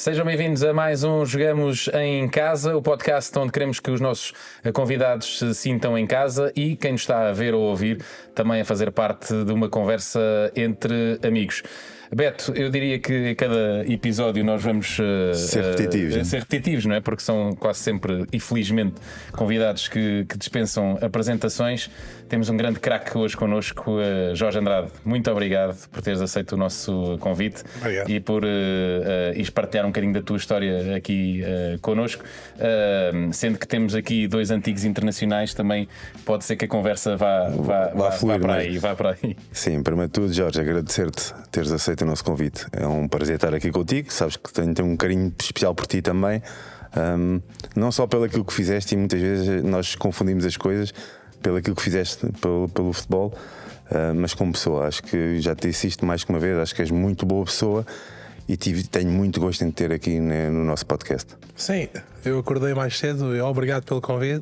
Sejam bem-vindos a mais um Jogamos em Casa, o podcast onde queremos que os nossos convidados se sintam em casa e quem nos está a ver ou ouvir também a fazer parte de uma conversa entre amigos. Beto, eu diria que a cada episódio nós vamos ser repetitivos, não é? Porque são quase sempre, e felizmente, convidados que dispensam apresentações. Temos um grande craque hoje connosco, Jorge Andrade. Muito obrigado por teres aceito o nosso convite. Obrigado. E por ires partilhar um bocadinho da tua história aqui connosco. Sendo que temos aqui dois antigos internacionais, também pode ser que a conversa vá para aí. Sim, primeiro de tudo, Jorge, agradecer-te teres aceito o nosso convite. É um prazer estar aqui contigo. Sabes que tenho um carinho especial por ti também, não só pelo aquilo que fizeste, e muitas vezes nós confundimos as coisas, pelo aquilo que fizeste pelo futebol, mas como pessoa. Acho que já te disse isto mais que uma vez. Acho que és muito boa pessoa e tenho muito gosto em te ter aqui no nosso podcast. Sim, eu acordei mais cedo, obrigado pelo convite.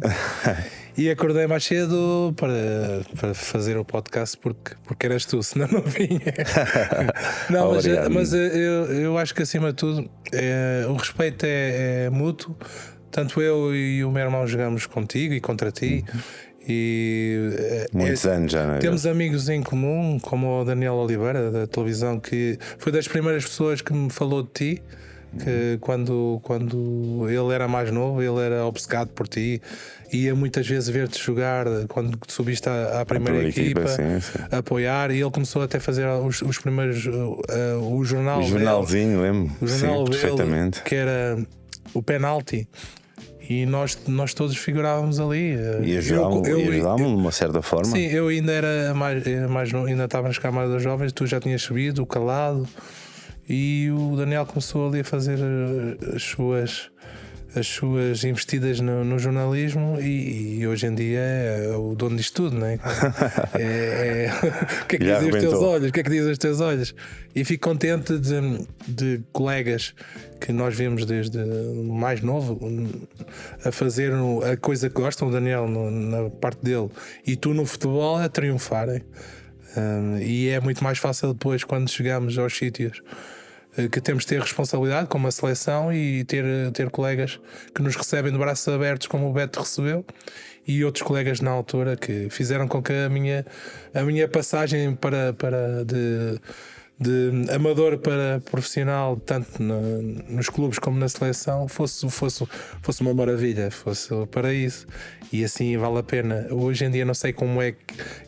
E acordei mais cedo para fazer o podcast porque eras tu, senão não vinha. Não, mas eu acho que acima de tudo o respeito é mútuo. Tanto eu e o meu irmão jogamos contigo e contra ti. E muitos anos já, não é? Temos amigos em comum, como o Daniel Oliveira da televisão, que foi das primeiras pessoas que me falou de ti. Que quando ele era mais novo, ele era obcecado por ti, ia muitas vezes ver-te jogar quando subiste à primeira equipa, sim. apoiar, e ele começou até a fazer os primeiros o jornal, o jornalzinho, lembro, o jornal sim, perfeitamente, que era o penalti. E nós todos figurávamos ali. E ajudámos de uma certa forma. Sim, eu ainda era mais novo, ainda estava nas camadas jovens, tu já tinhas subido, o calado. E o Daniel começou ali a fazer as suas investidas no jornalismo e hoje em dia é o dono disto tudo, não é? O que é que dizem os teus olhos? O que é que dizem os teus olhos? E fico contente de colegas que nós vimos desde mais novo a fazer a coisa que gostam, o Daniel na parte dele e tu no futebol, a triunfarem. E é muito mais fácil depois quando chegamos aos sítios que temos de ter responsabilidade como a seleção e ter colegas que nos recebem de braços abertos como o Beto recebeu, e outros colegas na altura que fizeram com que a minha passagem de amador para profissional, tanto nos clubes como na seleção, fosse uma maravilha, fosse o paraíso. E assim vale a pena. Hoje em dia não sei como é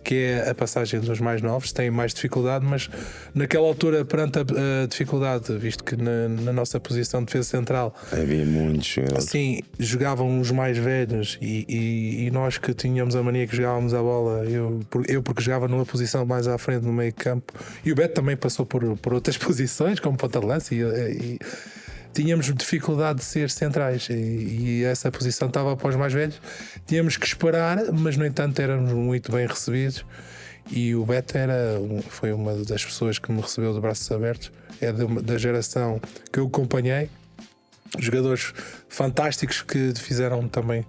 que é a passagem dos mais novos, têm mais dificuldade, mas naquela altura, perante a dificuldade, visto que na nossa posição de defesa central havia muitos jogadores. Sim, jogavam os mais velhos e nós que tínhamos a mania que jogávamos a bola, eu porque jogava numa posição mais à frente no meio campo, e o Beto também passou por outras posições como ponta de lança e tínhamos dificuldade de ser centrais e essa posição estava para os mais velhos, tínhamos que esperar, mas no entanto éramos muito bem recebidos. E o Beto foi uma das pessoas que me recebeu de braços abertos, da geração que eu acompanhei, jogadores fantásticos que fizeram também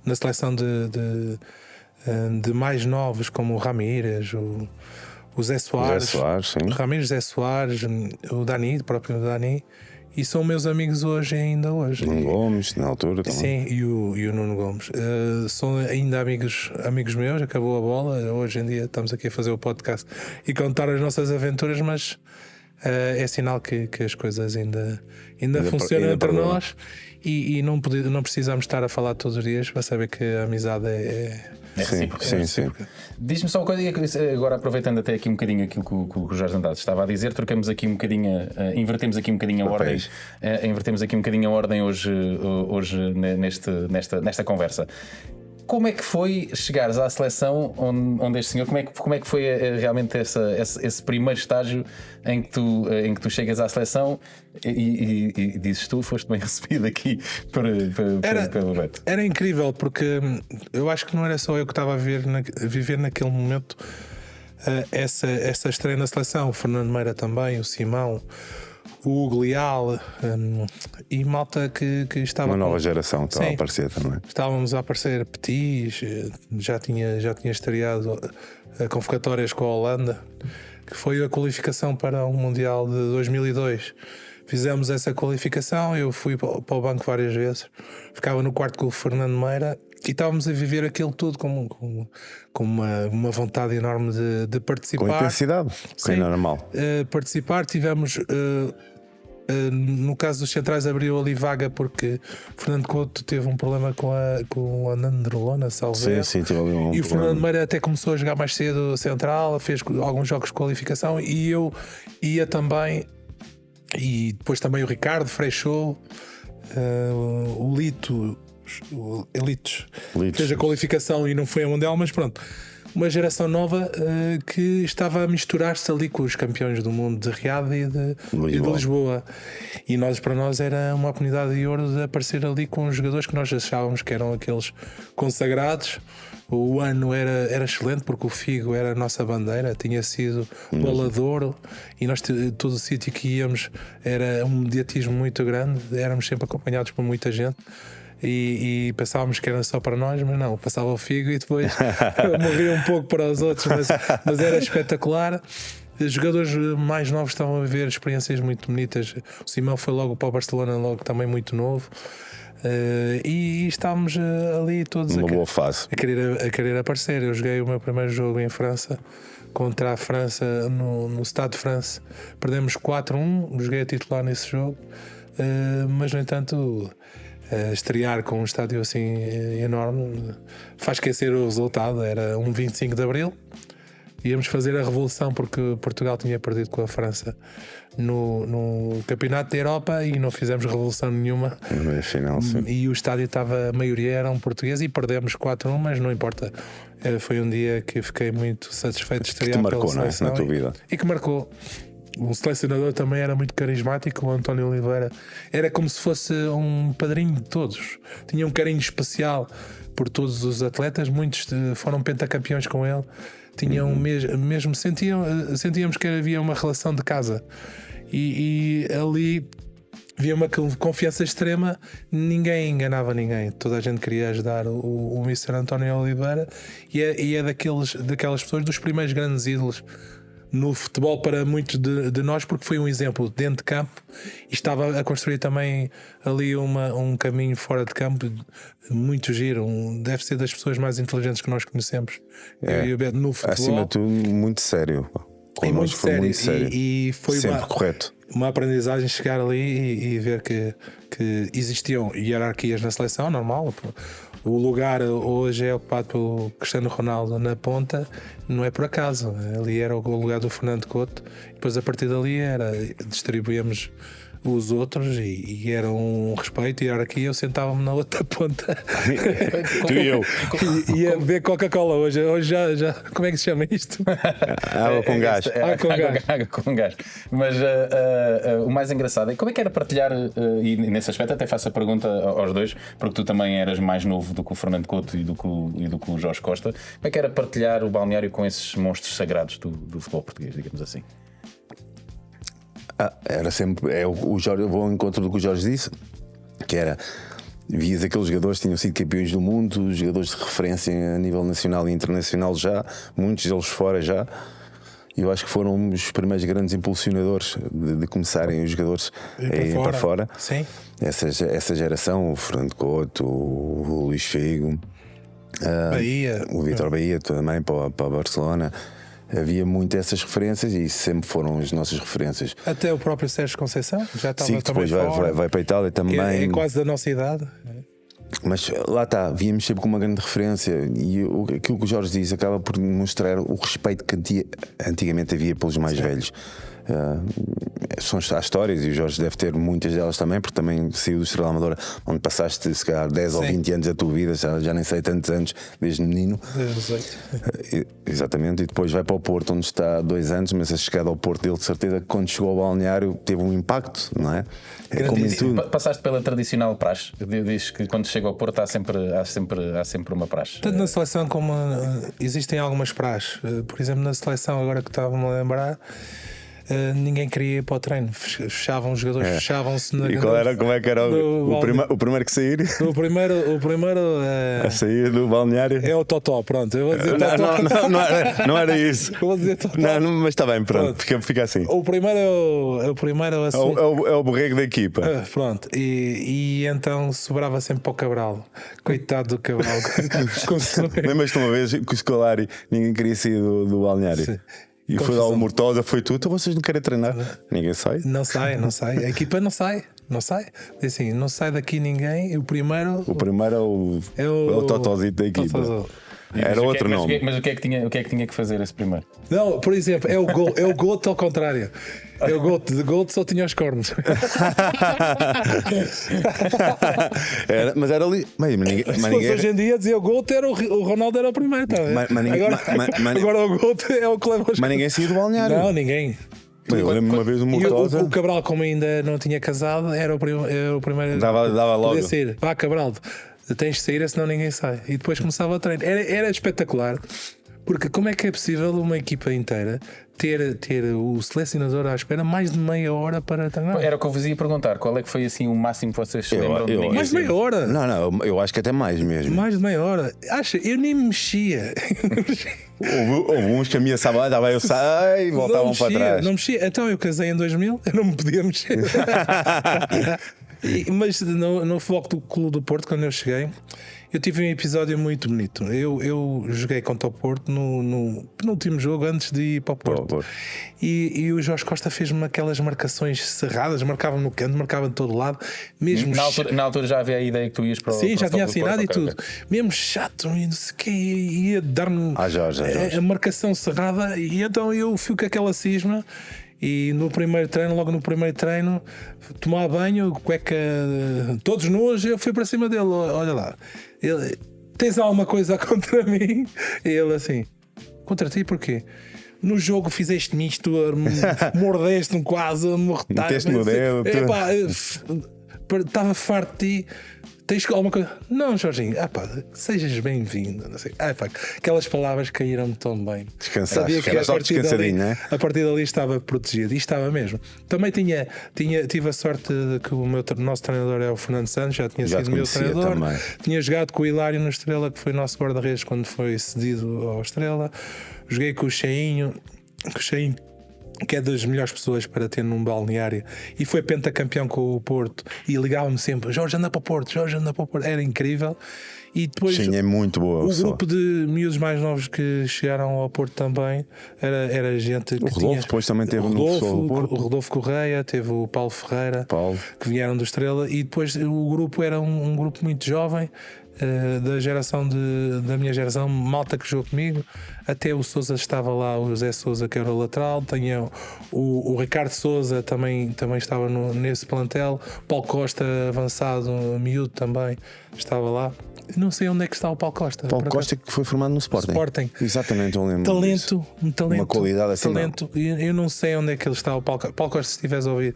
na seleção de mais novos, como o Ramírez, o Zé Soares, sim. Ramírez, Zé Soares, o próprio Dani, e são meus amigos ainda hoje. Nuno Gomes, na altura também. Sim, e o Nuno Gomes. São ainda amigos meus, acabou a bola. Hoje em dia estamos aqui a fazer o podcast e contar as nossas aventuras, mas é sinal que as coisas ainda funcionam entre nós e não precisamos estar a falar todos os dias para saber que a amizade é sim. Diz-me só uma coisa, agora aproveitando até aqui um bocadinho aquilo que o Jorge Andrade estava a dizer, trocamos aqui um bocadinho, invertemos aqui um bocadinho a ordem, hoje nesta conversa. Como é que foi chegares à seleção onde este senhor, como é que foi realmente esse primeiro estágio em que tu chegas à seleção e dizes tu, foste bem recebido aqui pelo Beto? Era incrível, porque eu acho que não era só eu que estava a viver naquele momento essa estreia na seleção, o Fernando Meira também, o Simão, o Hugo Leal, e malta que estava. Uma nova geração estava a aparecer também. Estávamos a aparecer Petis, já tinha estreado a convocatórias com a Holanda, que foi a qualificação para o Mundial de 2002. Fizemos essa qualificação, eu fui para o banco várias vezes, ficava no quarto com o Fernando Meira e estávamos a viver aquilo tudo com uma vontade enorme de participar. Com intensidade, que é normal. Participar, tivemos. No caso dos centrais abriu ali vaga porque Fernando Couto teve um problema com a Nandrolona, salvo erro. Sim, teve ali um E o problema. Fernando Meira até começou a jogar mais cedo central, fez alguns jogos de qualificação e eu ia também. E depois também o Ricardo Freixou, o Lito, o Elites, fez a qualificação e não foi a Mundial, mas pronto. Uma geração nova que estava a misturar-se ali com os campeões do mundo de Riad e de Lisboa. E para nós era uma oportunidade de ouro de aparecer ali com os jogadores que nós achávamos que eram aqueles consagrados. O ano era excelente porque o Figo era a nossa bandeira, tinha sido bola de ouro e nós, todo o sítio que íamos era um mediatismo muito grande, éramos sempre acompanhados por muita gente. E pensávamos que era só para nós, mas não, passava o Figo e depois morria um pouco para os outros, mas era espetacular. Os jogadores mais novos estavam a viver experiências muito bonitas. O Simão foi logo para o Barcelona, logo também muito novo. E estávamos ali todos uma boa fase a querer aparecer. Eu joguei o meu primeiro jogo em França contra a França no Stade de France. Perdemos 4-1, joguei a titular nesse jogo, mas no entanto estrear com um estádio assim enorme faz esquecer o resultado. Era um 25 de Abril, íamos fazer a revolução porque Portugal tinha perdido com a França no Campeonato da Europa e não fizemos revolução nenhuma. Final, sim. E o estádio estava, a maioria eram portugueses e perdemos 4-1, mas não importa. Foi um dia que fiquei muito satisfeito de estrear. Que te marcou, não é? Na tua vida. E que marcou. O selecionador também era muito carismático, o António Oliveira. Era como se fosse um padrinho de todos. Tinha um carinho especial por todos os atletas. Muitos foram pentacampeões com ele. Tinham mesmo sentíamos que havia uma relação de casa. E ali havia uma confiança extrema. Ninguém enganava ninguém. Toda a gente queria ajudar o Mr. António Oliveira. E é daquelas pessoas, dos primeiros grandes ídolos no futebol para muitos de nós, porque foi um exemplo dentro de campo e estava a construir também ali um caminho fora de campo muito giro. Deve ser das pessoas mais inteligentes que nós conhecemos. Eu e o Beto no futebol. Acima de tudo, muito sério. Muito sério. Muito sério. E foi sempre correto. Uma aprendizagem chegar ali e ver que existiam hierarquias na seleção, normal. O lugar hoje é ocupado pelo Cristiano Ronaldo na ponta, não é por acaso. Ali era o lugar do Fernando Couto. Depois, a partir dali, distribuíamos os outros e era um respeito. E aqui eu sentava-me na outra ponta. Tu e eu. E ia beber Coca-Cola hoje. Hoje já. Como é que se chama isto? Água com gás. Água com gás. Mas o mais engraçado é como é que era partilhar, e nesse aspecto até faço a pergunta aos dois, porque tu também eras mais novo do que o Fernando Couto e do que o Jorge Costa. Como é que era partilhar o balneário com esses monstros sagrados do futebol português, digamos assim? Era sempre. O Jorge, eu vou ao encontro do que o Jorge disse, que era. Vias aqueles jogadores que tinham sido campeões do mundo, jogadores de referência a nível nacional e internacional já, muitos deles fora já. E eu acho que foram os primeiros grandes impulsionadores de começarem os jogadores a irem para fora. Sim. Essa geração, o Fernando Couto, o Luís Figo, Bahia, o Vítor Bahia também para Barcelona. Havia muito essas referências e sempre foram as nossas referências. Até o próprio Sérgio Conceição já estava. Sim, depois vai para a Itália também. É quase da nossa idade. Mas lá está, víamos sempre com uma grande referência. E aquilo que o Jorge diz acaba por mostrar o respeito que antigamente havia pelos mais velhos. São as histórias, e o Jorge deve ter muitas delas também, porque também saiu do Estrela Amadora, onde passaste se calhar 10 ou 20 anos da tua vida, já nem sei tantos anos, desde menino. Desde 18. Exatamente, e depois vai para o Porto, onde está há 2 anos, mas a chegada ao Porto dele, de certeza que quando chegou ao balneário teve um impacto, não é? Como em tudo. Passaste pela tradicional praxe. Diz que quando chega ao Porto há sempre uma praxe. Tanto na seleção como existem algumas praxes. Por exemplo, na seleção, agora que estava-me a lembrar, ninguém queria ir para o treino. Fechavam os jogadores, fechavam-se na. E como é que era o primeiro que sair? O primeiro A sair do balneário? é o Totó, pronto. Eu vou dizer Totó. Não era isso. Eu vou dizer Totó. Não, mas está bem, pronto. Fica assim. O primeiro É o borrego da equipa. Pronto, e então sobrava sempre para o Cabral. Coitado do Cabral. Lembras-te uma vez que o Scolari ninguém queria sair do balneário? Sim. E foi lá o Mortosa, foi tu, então vocês não querem treinar? Ninguém sai? Não sai. A equipa não sai. Diz assim, não sai daqui ninguém. O primeiro é o Totozito da equipa. Era outro nome. Mas o que é que tinha que fazer esse primeiro? Não, por exemplo, é o Goat ao contrário. É o Goat, de Goat só tinha os cornos. Mas era ali. Mas ninguém... Hoje em dia dizia o Goat, o Ronaldo era o primeiro. Tá? Agora o Goat é o que leva os. Mas ninguém saiu do balneário. Não, ninguém. Eu lembro uma vez o Mortosa. O Cabral, como ainda não tinha casado, era o primeiro. Dava logo. Podia sair. Vá, Cabral, tens de sair, senão ninguém sai. E depois começava a treino. Era espetacular. Porque como é que é possível uma equipa inteira ter o selecionador à espera mais de meia hora para treinar? Era o que eu vos ia perguntar. Qual é que foi assim o máximo que vocês se lembram de ninguém? Mais de meia hora? Não, eu acho que até mais mesmo. Mais de meia hora. Acha, eu nem me mexia. Houve uns que ameaçavam, dava eu saio e voltavam para trás. Não mexia. Então eu casei em 2000, eu não me podia mexer. Mas no Futebol do Clube do Porto, quando eu cheguei, eu tive um episódio muito bonito. Eu joguei contra o Porto no penúltimo jogo antes de ir para o Porto. E o Jorge Costa fez-me aquelas marcações cerradas, marcava no canto, marcava de todo lado. Mesmo na altura já havia a ideia que tu ias para o Sim, já tinha assinado Porto, e tudo. Mesmo chato, e não sei o que, ia dar-me Jorge. a marcação cerrada. E então eu fui com aquela cisma. E logo no primeiro treino, tomar banho, cueca, todos nus, eu fui para cima dele. Olha lá, tens alguma coisa contra mim? E ele assim, contra ti porquê? No jogo fizeste-me isto, mordeste-me quase, meteste no dedo. Estava farto de ti. Tens alguma coisa? Não, Jorginho, sejas bem-vindo. Aquelas palavras caíram-me tão bem. Sabia que a partir dali estava protegido. E estava mesmo. Também tive a sorte de que o nosso treinador é o Fernando Santos, já tinha sido meu treinador. Também. Tinha jogado com o Hilário no Estrela, que foi nosso guarda-redes quando foi cedido ao Estrela. Joguei com o Cheinho, que é das melhores pessoas para ter num balneário, e foi pentacampeão com o Porto, e ligava-me sempre: Jorge, anda para o Porto, era incrível. E depois sim, é muito boa o grupo de miúdos mais novos que chegaram ao Porto também era gente que o Rodolfo depois também teve o Rodolfo Correia, teve o Paulo Ferreira, que vieram do Estrela, e depois o grupo era um grupo muito jovem, da geração da minha geração, malta que jogou comigo. Até o Sousa estava lá, o José Sousa, que era o lateral. Tinha o Ricardo Sousa, também estava nesse plantel. Paulo Costa, avançado, miúdo, também estava lá. Não sei onde é que está o Paulo Costa. Paulo Costa, que foi formado no Sporting. Exatamente, eu lembro. Talento, uma qualidade assim. Talento. Eu não sei onde é que ele está, o Paulo Costa, se estiveres a ouvir,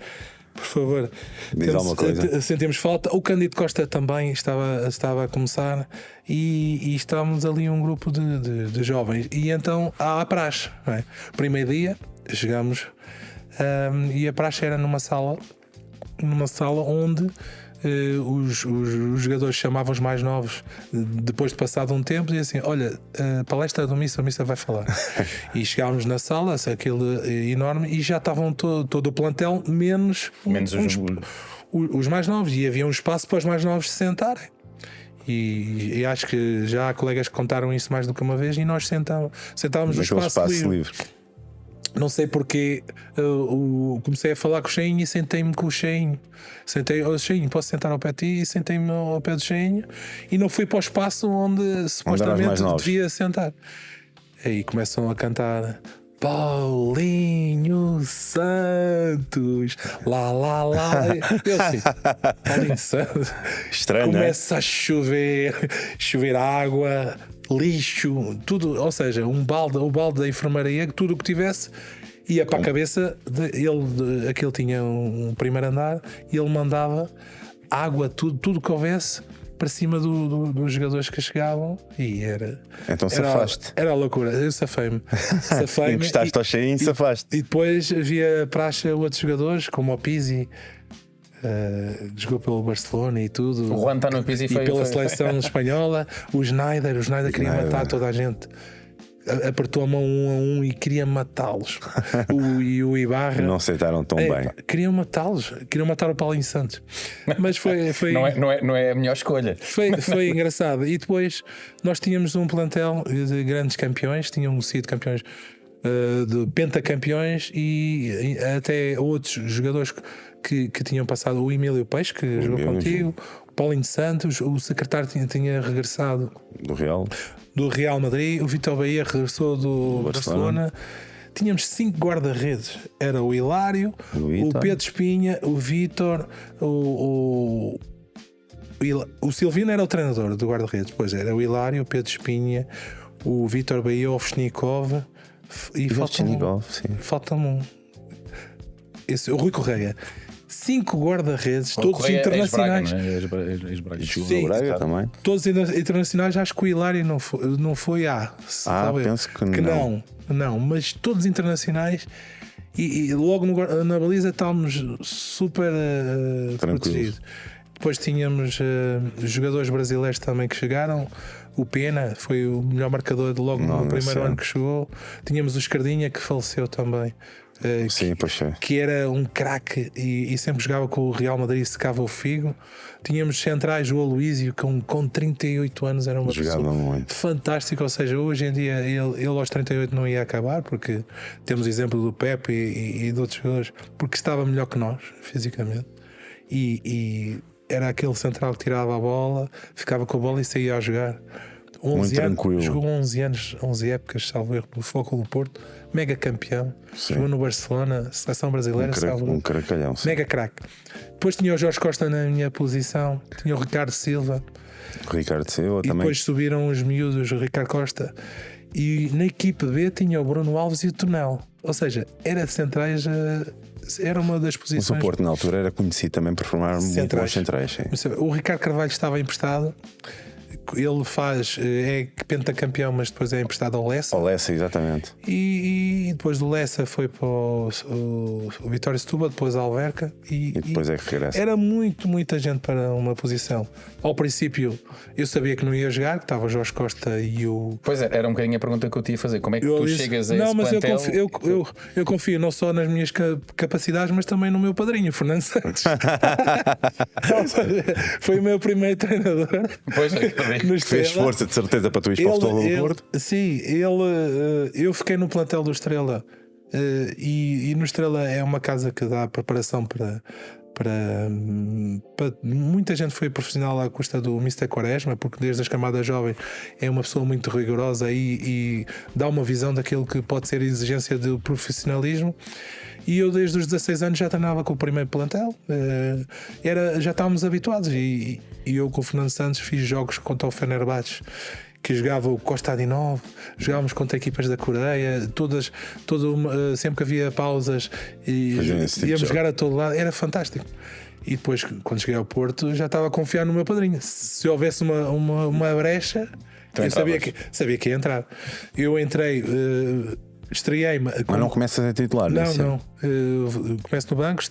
por favor, diz alguma coisa. Sentimos falta. O Cândido Costa também estava a começar, e estávamos ali um grupo de jovens. E então há a praxe, não é? Primeiro dia chegámos, e a praxe era numa sala onde os jogadores chamavam os mais novos depois de passado um tempo e assim: olha, a palestra do Missa vai falar. E chegámos na sala, aquele enorme, e já estavam todo o plantel, menos os mais novos, e havia um espaço para os mais novos se sentarem. E acho que já há colegas que contaram isso mais do que uma vez, e nós sentávamos no espaço livre. Não sei porque comecei a falar com o Cheinho e sentei-me com o Cheinho. Cheinho, posso sentar ao pé de ti? E sentei-me ao pé do Cheinho, e não fui para o espaço onde supostamente devia sentar. Aí começam a cantar Paulinho Santos, lá. Eu assim, Paulinho Santos. Estranho, começa a chover água, lixo, tudo, ou seja, o balde da enfermaria, tudo o que tivesse ia para a cabeça dele. Aquele tinha um primeiro andar, e ele mandava água, tudo que houvesse para cima dos jogadores que chegavam e era. Então safaste. Era a loucura, eu safei-me. Encostaste ao cheinho e safaste. E depois havia praxe outros jogadores, como o Pizzi. Jogou pelo Barcelona e tudo. O Juan está no Pizzi e pela seleção espanhola. O Schneider queria matar toda a gente. Apertou a mão 1-1 e queria matá-los. E o Ibarra não aceitaram tão bem. Queriam matá-los, queriam matar o Paulinho Santos. Mas foi não é a melhor escolha. Foi engraçado. E depois nós tínhamos um plantel de grandes campeões, tínhamos sido campeões de pentacampeões e até outros jogadores que tinham passado. O Emílio Peixe, que jogou contigo, o Paulinho Santos, o secretário tinha regressado do Real Madrid, o Vítor Bahia regressou do Barcelona. Tínhamos 5 guarda-redes. Era o Hilário, o Pedro Espinha, o Vítor, o Silvino era o treinador do guarda-redes. Depois era o Hilário, o Pedro Espinha, o Vítor Bahia, o Ovchnikov e falta-me um. O Rui Correia. 5 guarda-redes, todos internacionais. Braga também. Todos internacionais. Acho que o Hilário não foi penso que não. Não, mas todos internacionais. E logo na baliza estávamos super protegidos. Depois tínhamos jogadores brasileiros também que chegaram. O Pena foi o melhor marcador logo no primeiro ano que chegou. Tínhamos o Escardinha, que faleceu também. Sim, que era um craque e sempre jogava com o Real Madrid e secava o figo. Tínhamos centrais, o Aloísio, com 38 anos era uma pessoa fantástica. Ou seja, hoje em dia ele aos 38 não ia acabar, porque temos o exemplo do Pepe e de outros jogadores, porque estava melhor que nós fisicamente. E era aquele central que tirava a bola, ficava com a bola e saía a jogar. 11 anos, jogou 11 anos, 11 épocas, salvo erro, no Foco do Porto, mega campeão. Jogou no Barcelona, seleção brasileira, um caracalhão. Mega craque. Depois tinha o Jorge Costa na minha posição, tinha o Ricardo Silva. E também. Depois subiram os miúdos, o Ricardo Costa. E na equipe B tinha o Bruno Alves e o Tonel. Ou seja, era de centrais. Era uma das posições. O Porto na altura era conhecido também por formar muito bons centrais. Sim. O Ricardo Carvalho estava emprestado. Ele é pentacampeão, mas depois é emprestado ao Lessa. Ao Lessa, exatamente. E depois do Lessa foi para o Vitória Setúbal, depois a Alverca. E depois é que regressa. Era muita gente para uma posição. Ao princípio eu sabia que não ia jogar, que estava o Jorge Costa e o. Pois era um bocadinho a pergunta que eu te ia fazer. Como é que tu chegas a esse plantel? Eu confio não só nas minhas capacidades, mas também no meu padrinho, o Fernando Santos. Foi o meu primeiro treinador. Pois é. Fez força de certeza para tu ir para o Futebol do Porto. Sim, eu fiquei no plantel do Estrela e no Estrela é uma casa que dá preparação para muita gente. Foi profissional à custa do Mr. Quaresma, porque desde as camadas jovens é uma pessoa muito rigorosa e dá uma visão daquilo que pode ser a exigência do profissionalismo. E eu desde os 16 anos já treinava com o primeiro plantel, já estávamos habituados e eu com o Fernando Santos fiz jogos contra o Fenerbahçe, que jogava o Costa Adinov, jogávamos contra equipas da Coreia, sempre que havia pausas e íamos jogar a todo lado, era fantástico. E depois, quando cheguei ao Porto, já estava a confiar no meu padrinho. Se houvesse uma brecha, eu sabia que ia entrar. Eu entrei. Estreiei-me. Mas não começas a titular? Não. Começo no banco.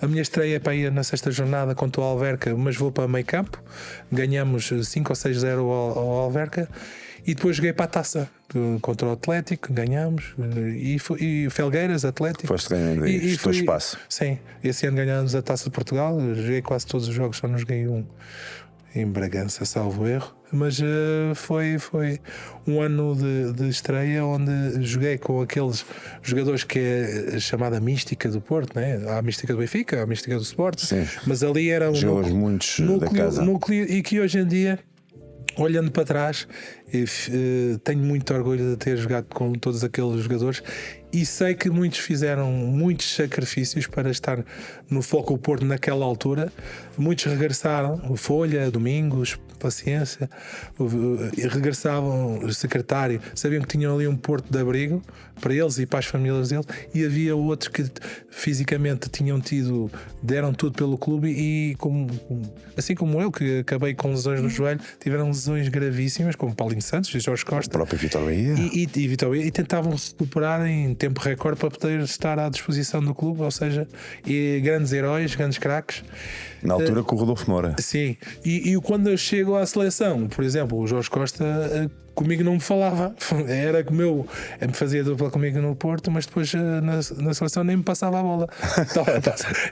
A minha estreia é para ir na sexta jornada contra o Alverca, mas vou para meio campo. Ganhamos 5 ou 6-0 ao Alverca. E depois joguei para a taça contra o Atlético, ganhamos. E Felgueiras, Atlético. Foste ganhando o teu espaço. Sim, esse ano ganhámos a Taça de Portugal. Joguei quase todos os jogos, só não joguei um em Bragança, salvo erro. Mas foi um ano de estreia onde joguei com aqueles jogadores que é a chamada mística do Porto, né? Há a mística do Benfica, há a mística do Sport. Sim. Mas ali era um núcleo, da casa. E que hoje em dia, olhando para trás, Tenho muito orgulho de ter jogado com todos aqueles jogadores e sei que muitos fizeram muitos sacrifícios para estar no Foco Porto naquela altura. Muitos regressaram, o Folha, Domingos, Paciência, regressavam, o secretário, sabiam que tinham ali um porto de abrigo para eles e para as famílias deles, e havia outros que fisicamente deram tudo pelo clube e assim como eu, que acabei com lesões no joelho, tiveram lesões gravíssimas, como Paulinho Santos e Jorge Costa, O próprio Vitor Bahia. e Vitor Bahia, e tentavam se recuperar em tempo recorde para poder estar à disposição do clube, ou seja, e grandes heróis, grandes craques. Na altura com o Rodolfo Moura. Sim, e quando eu chego à seleção, por exemplo, o Jorge Costa comigo não me falava, era como eu me fazia dupla comigo no Porto, mas depois na seleção nem me passava a bola. Então,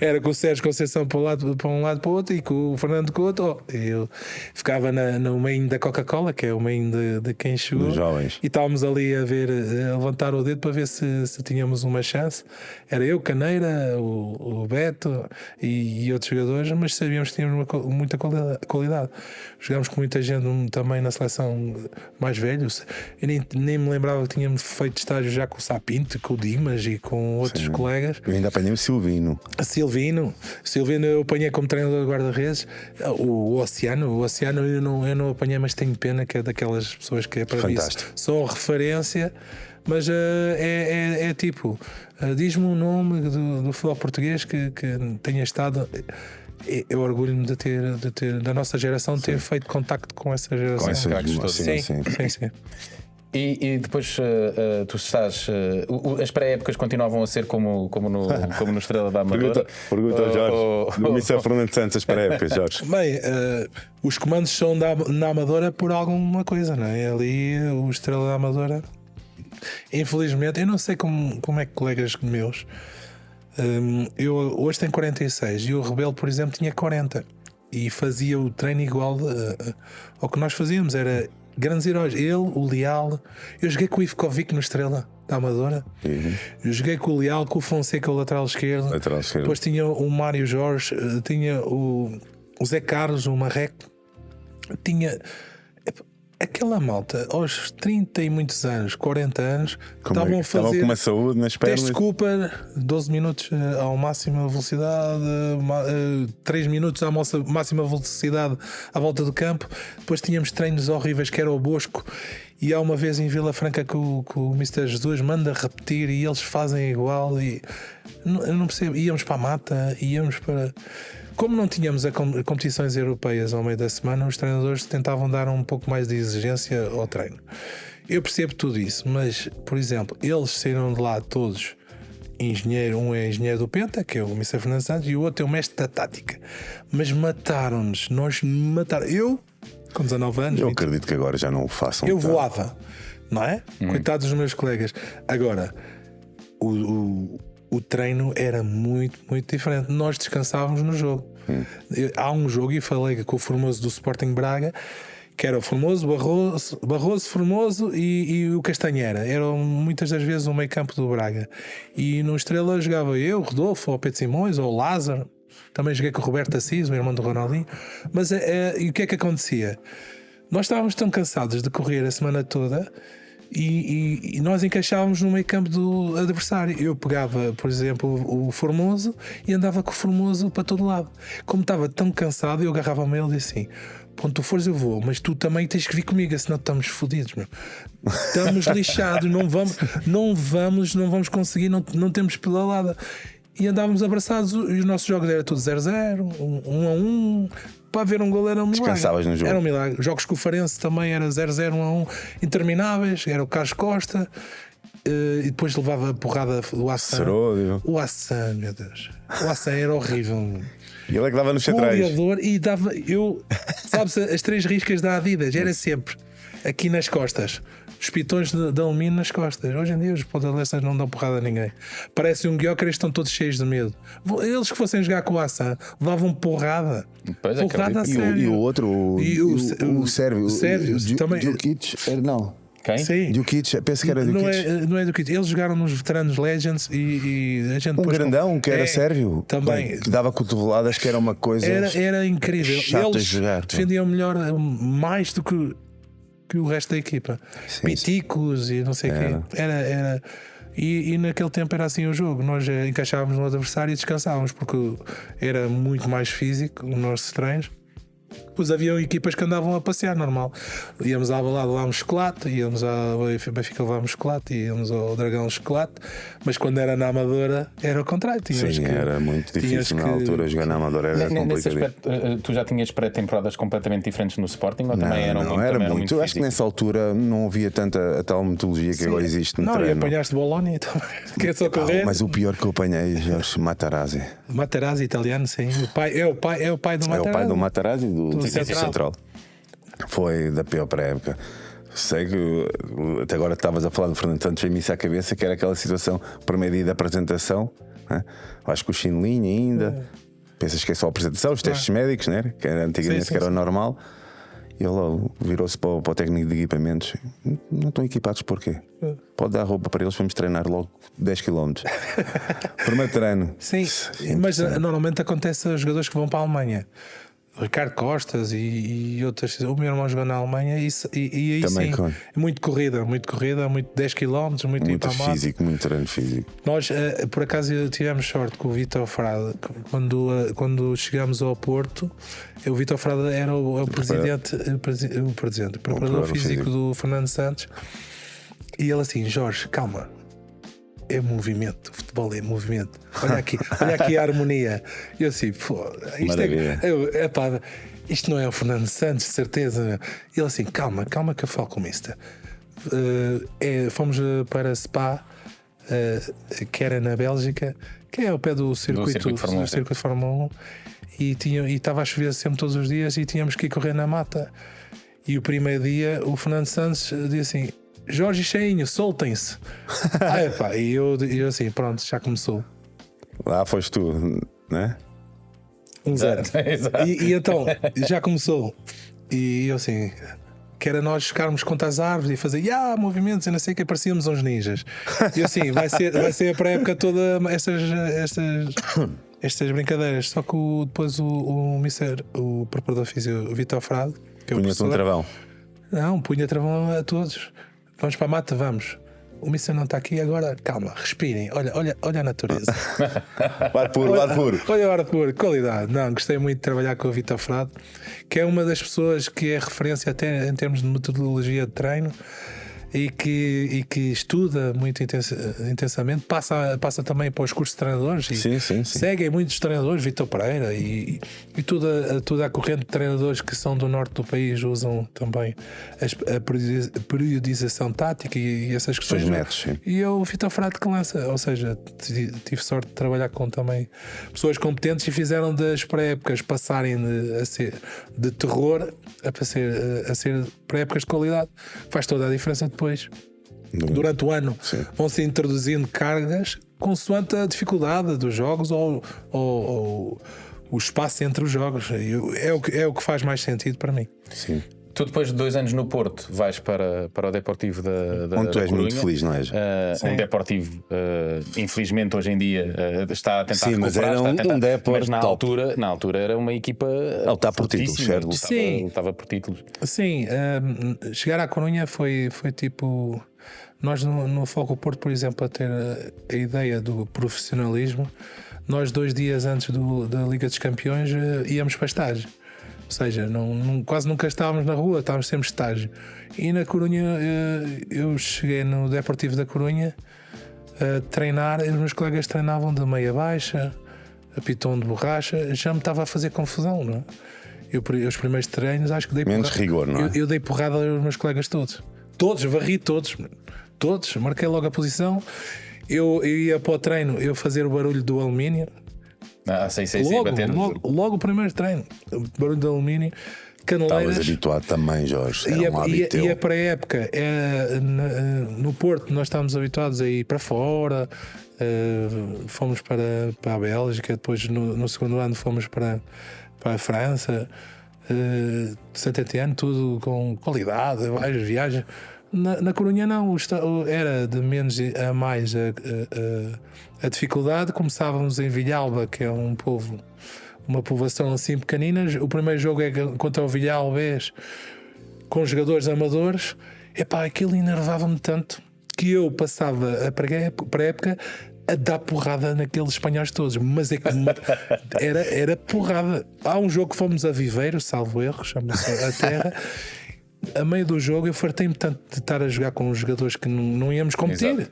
era com o Sérgio Conceição para um lado para o outro e com o Fernando com o outro. Eu ficava no meio da Coca-Cola, que é o meio de quem chegou, Dos jovens. e estávamos ali a levantar o dedo para ver se tínhamos uma chance. Era eu, Caneira, o Beto e outros jogadores, mas sabíamos que tínhamos muita qualidade. Jogámos com muita gente também na seleção mais velho. Eu nem me lembrava que tínhamos feito estágio já com o Sapinto, com o Dimas e com outros colegas. Eu ainda apanhei o Silvino. Silvino eu apanhei como treinador de guarda-redes. O Oceano eu não apanhei, mas tenho pena, que é daquelas pessoas que é para isso só referência. Mas é tipo, diz-me um nome do futebol português que tenha estado. Eu orgulho-me de ter da nossa geração, ter feito contacto com essa geração. Com esses, Sim. E depois tu estás. As pré-épocas continuavam a ser como no Estrela da Amadora. Pergunta ao Jorge. Do Missa Fernando Santos, as pré-épocas, Jorge. Bem, os comandos são na Amadora por alguma coisa, não é? Ali o Estrela da Amadora, infelizmente, eu não sei como é que colegas meus. Eu hoje tenho 46 e o Rebelo, por exemplo, tinha 40 e fazia o treino igual ao que nós fazíamos. Era grandes heróis. Ele, o Leal. Eu joguei com o Ivkovic no Estrela da Amadora. Eu joguei com o Leal, com o Fonseca, o lateral esquerdo. Depois tinha o Mário Jorge, tinha o Zé Carlos, o Marreco. Tinha aquela malta aos 30 e muitos anos, 40 anos, estavam a fazer com uma saúde nas pernas. teste Cooper, 12 minutos à máxima velocidade, 3 minutos à máxima velocidade à volta do campo. Depois tínhamos treinos horríveis, que era o Bosco. E há uma vez em Vila Franca que o Mr. Jesus manda repetir e eles fazem igual. E eu não percebo. Íamos para a mata, íamos para. Como não tínhamos competições europeias ao meio da semana, os treinadores tentavam dar um pouco mais de exigência ao treino. Eu percebo tudo isso, mas, por exemplo, eles saíram de lá todos engenheiro. Um é engenheiro do Penta, que é o Mr. Fernando Santos, e o outro é o mestre da tática. Mas mataram-nos. Eu, com 19 anos. Eu acredito que agora já não o façam. Eu voava, não é? Coitados dos meus colegas. Agora, o treino era muito, muito diferente. Nós descansávamos no jogo. Há um jogo, e falei com o Formoso do Sporting Braga, que era o Formoso, Barroso, Formoso e o Castanheira. Eram muitas das vezes o meio campo do Braga. E no Estrela jogava eu, o Rodolfo, ou o Pedro Simões, ou o Lázaro. Também joguei com o Roberto Assis, o irmão do Ronaldinho. Mas e o que é que acontecia? Nós estávamos tão cansados de correr a semana toda e nós encaixávamos no meio campo do adversário. Eu pegava, por exemplo, o Formoso e andava com o Formoso para todo lado. Como estava tão cansado, eu agarrava-me ele e disse assim: quando tu fores eu vou, mas tu também tens que vir comigo, senão estamos fodidos, meu. Estamos lixados, não vamos conseguir, não temos pedalada. E andávamos abraçados, e os nossos jogos eram todos 0-0, 1-1. Para ver um gol era um milagre. Descansavas no jogo. Era um milagre. Jogos com o Farense também era 0-0, 1-1, intermináveis. Era o Carlos Costa, e depois levava a porrada do Hassan. O Hassan, meu Deus. O Hassan era horrível. E ele é que dava nos centrais. E dava, sabes, as 3 riscas da Adidas, era sempre aqui nas costas. Os pitões de alumínio nas costas. Hoje em dia os podalestas não dão porrada a ninguém. Parece um guioca, eles estão todos cheios de medo. Eles que fossem jogar com o Hassan levavam porrada. Porrada a sério. E o outro, o Sérvio. O Sérvio também. Djukic, não. Quem? Sim. Djukic, penso que era Djukic. Não é Djukic. Eles jogaram nos veteranos Legends e a gente depois grandão que era sérvio. Também. Que dava cotoveladas, que era uma coisa. Era incrível. Chato Eles de jogar, defendiam melhor, mais do que que o resto da equipa. Sim, Piticos e não sei o quê. Era. E naquele tempo era assim o jogo. Nós encaixávamos no adversário e descansávamos, porque era muito mais físico os nossos treinos. Pois haviam equipas que andavam a passear, normal. Íamos à Alvalade levámos chocolate, íamos ao Benfica levámos chocolate, íamos ao Dragão chocolate, mas quando era na Amadora era o contrário. Sim, era muito difícil na altura jogar na Amadora, era Nesse complicado. aspecto, tu já tinhas pré-temporadas completamente diferentes no Sporting ou também eram Não, muito, era também eram muito. Acho que físicos? nessa altura não havia tanta a tal metodologia que agora existe no Não, e treino. apanhaste Bologna também. Que é só Pá, correr. mas o pior que eu apanhei, Jorge Matarazzi. Materazzi italiano, sim. O pai do É o pai do Matarazzi do Central. Foi da pior pré-época. Sei que até agora estavas a falar do Fernando Santos, veio-me isso à cabeça, que era aquela situação, primeiro dia da apresentação, né? Acho que o chinelinho ainda. Pensas que é só a apresentação, os testes médicos, né? Que era antigamente Sim, que era sim. o normal. E ele logo virou-se para o técnico de equipamentos. Não estão equipados porquê? Pode dar roupa para eles, vamos treinar logo 10 km. Primeiro treino. Sim, mas normalmente acontece aos jogadores que vão para a Alemanha. Ricardo Costas e outras. O meu irmão jogou na Alemanha e aí Também sim, muito corrida, muito 10 km, muito ir Muito para a moto. físico, muito treino físico. Nós, por acaso, tivemos sorte com o Vítor Frade. Quando chegámos ao Porto, o Vítor Frade era o presidente, o preparador físico do Fernando Santos. E ele assim: Jorge, calma, é movimento, o futebol é movimento. Olha aqui a harmonia. E eu assim: pô, isto não é o Fernando Santos, de certeza. E ele assim: calma que eu falo com o Mister. Fomos para Spa. Que era na Bélgica, que é ao pé do circuito de Fórmula 1, e estava a chover sempre todos os dias e tínhamos que ir correr na mata. E o primeiro dia o Fernando Santos disse assim: Jorge e Cheinho, soltem-se. E eu assim, pronto, já começou. Lá foste tu, né? 1-0. Exato. E então, já começou. E eu assim, que era nós ficarmos contra as árvores e fazer movimentos e não sei o que, parecíamos uns ninjas. E assim, vai ser a pré-época toda estas brincadeiras. Só que depois o Mister, o preparador físico, o Vítor Frade, que é o Punha-te um professor, travão. não, punha travão a todos. Vamos para a mata, vamos. O Mister não está aqui agora, calma, respirem, olha a natureza. Ar puro, ar puro. Olha o ar puro, qualidade. Não, gostei muito de trabalhar com o Vítor Frade, que é uma das pessoas que é referência até em termos de metodologia de treino e que estuda muito intensamente, passa também para os cursos de treinadores e Sim. segue muitos treinadores, Vítor Pereira e toda a corrente de treinadores que são do norte do país usam também a periodização tática e essas questões. Os métodos, sim. E é o Vítor Frade que lança, ou seja, tive sorte de trabalhar com também pessoas competentes e fizeram das pré-épocas passarem a ser de terror a ser pré-épocas de qualidade. Faz toda a diferença depois. Durante o ano vão-se introduzindo cargas consoante a dificuldade dos jogos ou o espaço entre os jogos. É o que faz mais sentido para mim. Sim. Tu depois de 2 anos no Porto vais para o Deportivo da Onde tu és Corunha. muito feliz, não és? Um Deportivo, infelizmente hoje em dia está a tentar Sim, mas recuperar, era está a tentar, Depor mas na top. altura era uma equipa A lutar por títulos, fortíssima, certo? Sim. lutava por títulos. Sim, chegar à Corunha foi tipo. Nós no Foco Porto, por exemplo, a ter a ideia do profissionalismo, nós 2 dias antes da Liga dos Campeões íamos para estágio. Ou seja, quase nunca estávamos na rua, estávamos sempre estágio. E na Corunha, eu cheguei no Deportivo da Corunha a treinar, e os meus colegas treinavam de meia baixa, a pitão de borracha, já me estava a fazer confusão, não é? Os primeiros treinos, acho que dei Menos porrada. rigor, não é? Eu dei porrada aos meus colegas todos. Todos, varri todos, marquei logo a posição. Eu ia para o treino, eu fazer o barulho do alumínio. Sim, bater. Logo o primeiro treino, o barulho do alumínio, caneleiras. Estavas habituado também, Jorge. Era um hábito E teu. a pré-época, no Porto, nós estávamos habituados a ir para fora, fomos para a Bélgica, depois no segundo ano fomos para a França, Saint-Étienne, tudo com qualidade, várias viagens. Na Corunha não, era de menos a mais a dificuldade. Começávamos em Villalba, que é uma povoação assim pequenina. O primeiro jogo é contra o Villalbés, com jogadores amadores, epá, aquilo enervava-me tanto que eu passava a pré-época a dar porrada naqueles espanhóis todos, mas é que era porrada. Há um jogo que fomos a Viveiro, salvo erro, chama-se A Terra. A meio do jogo eu fartei-me tanto de estar a jogar com os jogadores que não íamos competir. Exato.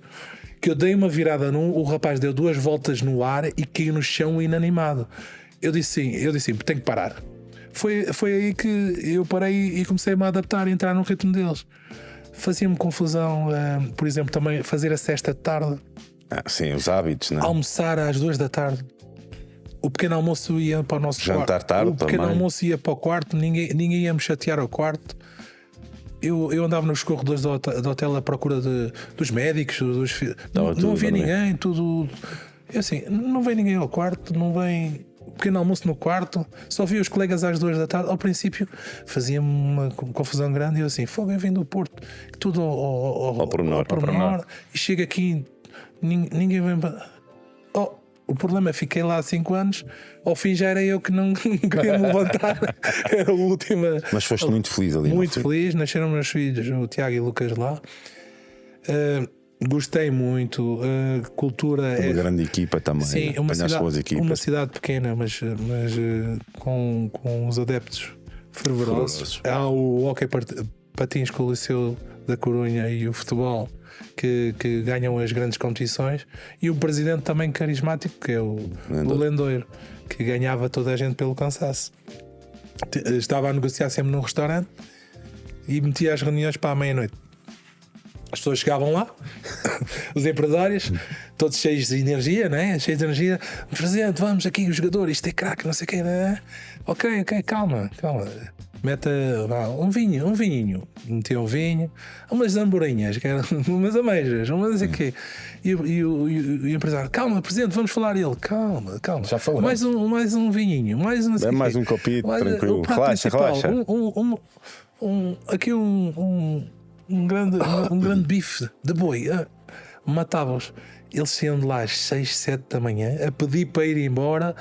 Que eu dei uma virada o rapaz deu 2 voltas no ar e caiu no chão inanimado. Eu disse sim, tenho que parar. Foi aí que eu parei e comecei-me a adaptar, a entrar no ritmo deles. Fazia-me confusão, por exemplo, também fazer a cesta de tarde, Sim, os hábitos, não é? almoçar às 2 da tarde. O pequeno almoço ia para o nosso Jantar quarto. tarde O pequeno também. almoço ia para o quarto, ninguém ia me chatear ao quarto. Eu andava nos corredores do hotel à procura dos médicos, não tudo, havia não é? ninguém, tudo. Eu assim, não vem ninguém ao quarto, não vem. Pequeno almoço no quarto, só vi os colegas às 2 da tarde. Ao princípio fazia-me uma confusão grande. E eu assim, fogo, eu vim do Porto, tudo ao pormenor. E chego aqui, ninguém vem para. O problema é que fiquei lá há 5 anos. Ao fim já era eu que não queria me levantar. Era a última. Mas foste muito feliz ali. Muito feliz, nasceram meus filhos, o Tiago e o Lucas lá. Gostei muito. Cultura Uma grande equipa também. Sim, Apanhaste boas equipas. uma cidade pequena, mas com os adeptos fervorosos. Há o Hockey Patins com o Liceu da Corunha e o futebol que ganham as grandes competições, e o presidente também carismático, que é o Lendoiro, que ganhava toda a gente pelo cansaço. Estava a negociar sempre num restaurante e metia as reuniões para a meia-noite. As pessoas chegavam lá, os empresários, todos cheios de energia, né? Cheios de energia. Presidente, vamos aqui, o jogador, isto é craque, não sei o quê, né? Ok, calma. Meta um vinhinho. Metia um vinho, umas zamborinhas, que eram umas ameijas, umas não sei o quê. E o empresário, calma, presidente, vamos falar. E ele, calma. Já falou. Mais um vinhinho, mais um não sei É o quê. mais um copito, tranquilo. O prato Relaxa. principal, aqui um grande bife de boi. Matava-os. Eles saíam de lá às 6, 7 da manhã a pedir para ir embora,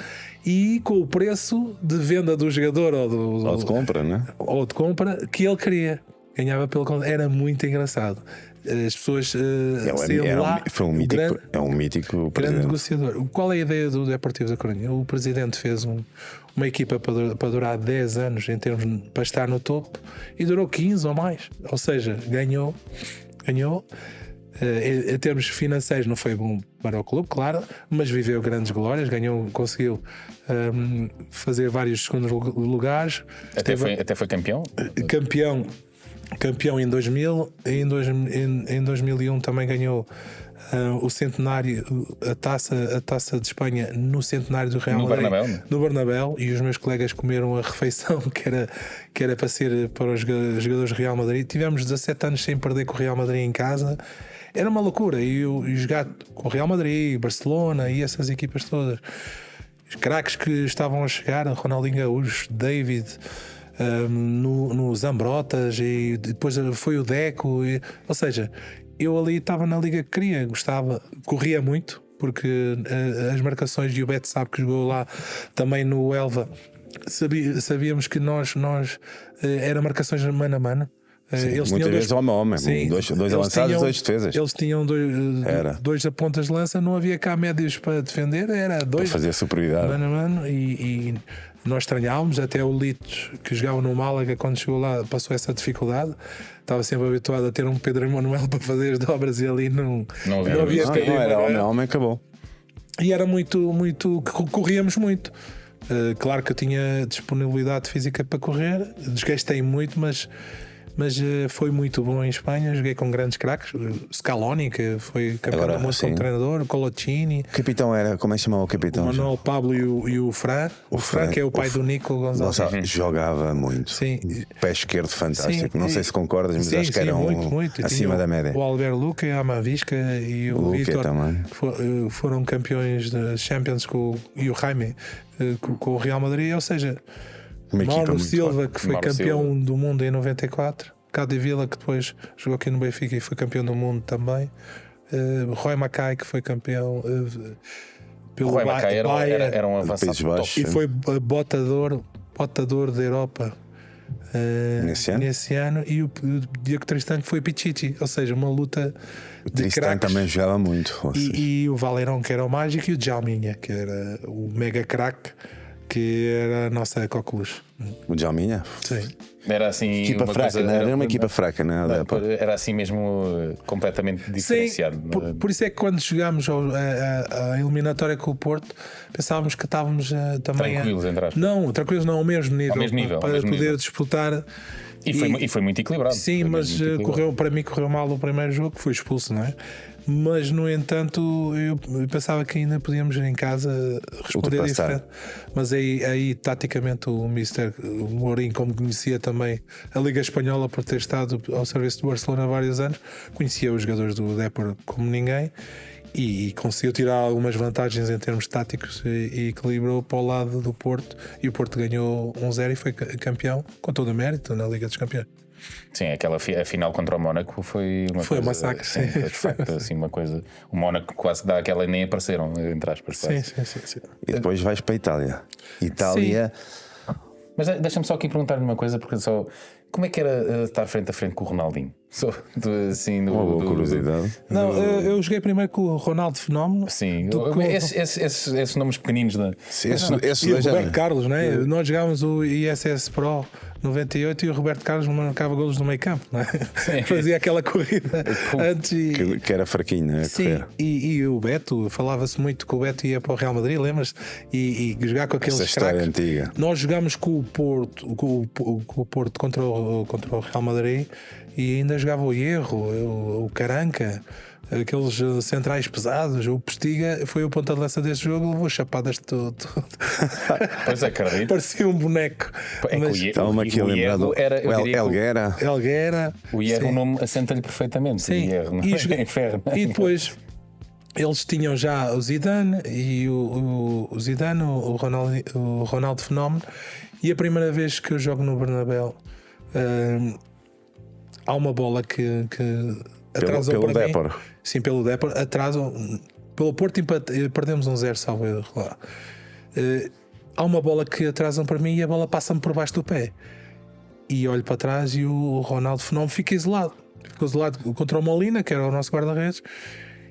e com o preço de venda do jogador Ou de compra, né? ou de compra que ele queria. Ganhava pelo conta. Era muito engraçado. As pessoas saíam de lá. Foi um mítico, é um mítico Grande presidente. negociador. Qual é a ideia do Deportivo da Coruña? O presidente fez uma equipa para durar 10 anos em termos para estar no topo, e durou 15 ou mais. Ou seja, ganhou. Em termos financeiros não foi bom para o clube, claro, mas viveu grandes glórias, conseguiu fazer vários segundos lugares. Até foi campeão? Campeão em 2000, em 2001 também ganhou o centenário, a taça de Espanha no centenário do Real Madrid, no Bernabéu, e os meus colegas comeram a refeição que era para ser para os jogadores do Real Madrid. Tivemos 17 anos sem perder com o Real Madrid em casa. Era uma loucura. E jogar com o Real Madrid, Barcelona e essas equipas todas, os craques que estavam a chegar, Ronaldinho Gaúcho, David, no Zambrotas, e depois foi o Deco, ou seja, eu ali estava na liga que queria, gostava, corria muito, porque as marcações, e o Beto sabe que jogou lá também no Elva, sabíamos que nós era marcações mano a mano. Eles muitas vezes homem a homem, dois avançados e 2 defesas. Eles tinham dois a pontas de lança, não havia cá médios para defender, era 2 para fazer superioridade mano a mano, e nós estranhávamos. Até o Litos, que jogava no Málaga, quando chegou lá passou essa dificuldade. Estava sempre habituado a ter um Pedro Emanuel para fazer as dobras, e ali não havia. Não era homem a homem, acabou. E era muito, corríamos muito. Claro que eu tinha disponibilidade física para correr, desgastei muito, mas foi muito bom em Espanha. Joguei com grandes craques, Scaloni, que foi campeão do mundo como treinador, o Colocini. O capitão era, como é que chamava o capitão? O Manuel Pablo e o Fran. O Fran, que é o pai do Nico Gonçalves. Jogava muito. Sim. Pé esquerdo fantástico. Sim. Não sei se concordas, mas acho que era muito. acima da média. O Alberto Luca, a Amavisca e o Vitor foram campeões da Champions e o Jaime com o Real Madrid. Ou seja, Mauro Silva, que foi campeão do mundo em 94, Capdevila, que depois jogou aqui no Benfica e foi campeão do mundo também, Roy Mackay, que foi campeão pelo Roy Mackay era um avançado top. E foi botador da Europa nesse ano, e o Diogo Tristan foi Pichichi, ou seja, uma luta de Tristan craques. também jogava muito. E o Valerão, que era o mágico, e o Djalminha, que era o mega craque, que era a nossa coqueluche. O Djalminha? Sim. Era assim. Equipa uma fraca, coisa, não era uma equipa fraca, não é? Era assim mesmo completamente diferenciado. Sim, por isso é que quando jogámos a eliminatória com o Porto, pensávamos que estávamos também Tranquilos, entre aspas. Não, tranquilos não, ao mesmo nível, para mesmo poder nível. disputar. E foi muito equilibrado. Sim, Foi mas mesmo muito equilibrado. para mim correu mal o primeiro jogo, fui expulso, não é? Mas no entanto eu pensava que ainda podíamos em casa responder Ultrapassar. diferente. Mas aí taticamente o Mr. Mourinho, como conhecia também a Liga Espanhola por ter estado ao serviço do Barcelona há vários anos, conhecia os jogadores do Depor como ninguém. E conseguiu tirar algumas vantagens em termos táticos e equilibrou para o lado do Porto. E o Porto ganhou 1-0 e foi campeão com todo o mérito na Liga dos Campeões. Sim, a final contra o Mónaco foi uma Foi um coisa, massacre, sim, sim. foi de facto assim uma coisa. O Mónaco quase dá aquela nem apareceram, entre aspas. Sim, Quase. sim. E depois vais para a Itália. Itália. Mas deixa-me só aqui perguntar-lhe uma coisa, porque só. Como é que era estar frente a frente com o Ronaldinho? Só assim, Uma boa curiosidade. Não, eu joguei primeiro com o Ronaldo Fenómeno. Sim, com- esses nomes pequeninos da. Esse E o dois já- Roberto Carlos, né? Nós jogávamos o ISS Pro 98 e o Roberto Carlos marcava golos no meio campo, não é? Fazia aquela corrida antes que era fraquinho, não é? Sim, e o Beto, falava-se muito que o Beto ia para o Real Madrid, lembras? E jogar com aqueles Essa história craques. antiga. Nós jogámos com o Porto, com o Porto contra o Real Madrid e ainda jogava o Hierro, o Caranca, aqueles centrais pesados. O Postiga foi o ponta de lança deste jogo, levou chapadas de tudo. Pois acredito. Parecia um boneco. É que Mas- Estava-me aqui a lembrar do Elguera. Elguera. O Hierro, Sim. o nome assenta-lhe perfeitamente. Sim. O Hierro, não E é? joga- Inferno. E depois eles tinham já o Zidane e o Zidane, o Ronaldo Fenómeno. E a primeira vez que eu jogo no Bernabéu, há uma bola que atrasou Pelo para Depor. mim. Sim, pelo Depor. Atrasam. Pelo Porto perdemos 1-0, salvo erro lá. Há uma bola que atrasam para mim e a bola passa-me por baixo do pé. E olho para trás e o Ronaldo Fenómeno fica isolado. Ficou isolado contra o Molina, que era o nosso guarda-redes.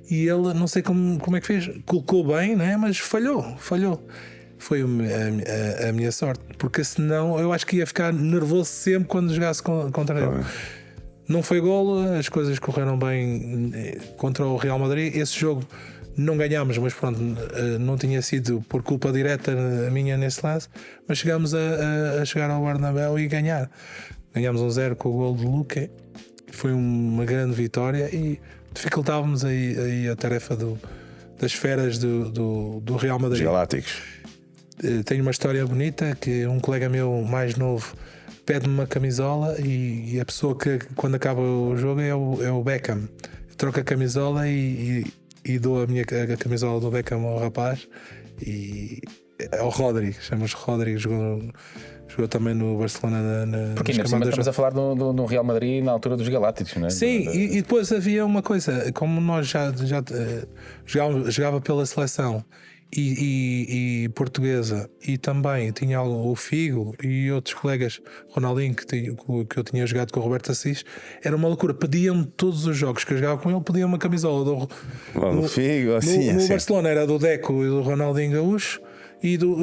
E ele, não sei como é que fez, colocou bem, né? Mas falhou. Foi a minha sorte, porque senão eu acho que ia ficar nervoso sempre quando jogasse contra ele. Não foi golo, as coisas correram bem contra o Real Madrid. Esse jogo não ganhámos, mas pronto, não tinha sido por culpa direta minha nesse lance. Mas chegámos a chegar ao Bernabéu e ganhar. Ganhámos 1-0 com o gol de Luque. Foi uma grande vitória e dificultávamos aí a tarefa das feras do Real Os Madrid. Galácticos. Tenho uma história bonita que um colega meu mais novo pede-me uma camisola e a pessoa que quando acaba o jogo é o Beckham. Troca a camisola e dou a camisola do Beckham ao rapaz e ao Rodri, chama-se Rodri, jogou também no Barcelona Porque ainda por cima estamos a falar do Real Madrid na altura dos Galácticos, não é? Sim, e depois havia uma coisa, como nós já jogava pela seleção e portuguesa, e também tinha o Figo e outros colegas, Ronaldinho, que eu tinha jogado com o Roberto Assis, era uma loucura. Pediam-me todos os jogos que eu jogava com ele, pediam uma camisola Do Figo, assim, no assim. Barcelona era do Deco e do Ronaldinho Gaúcho. E do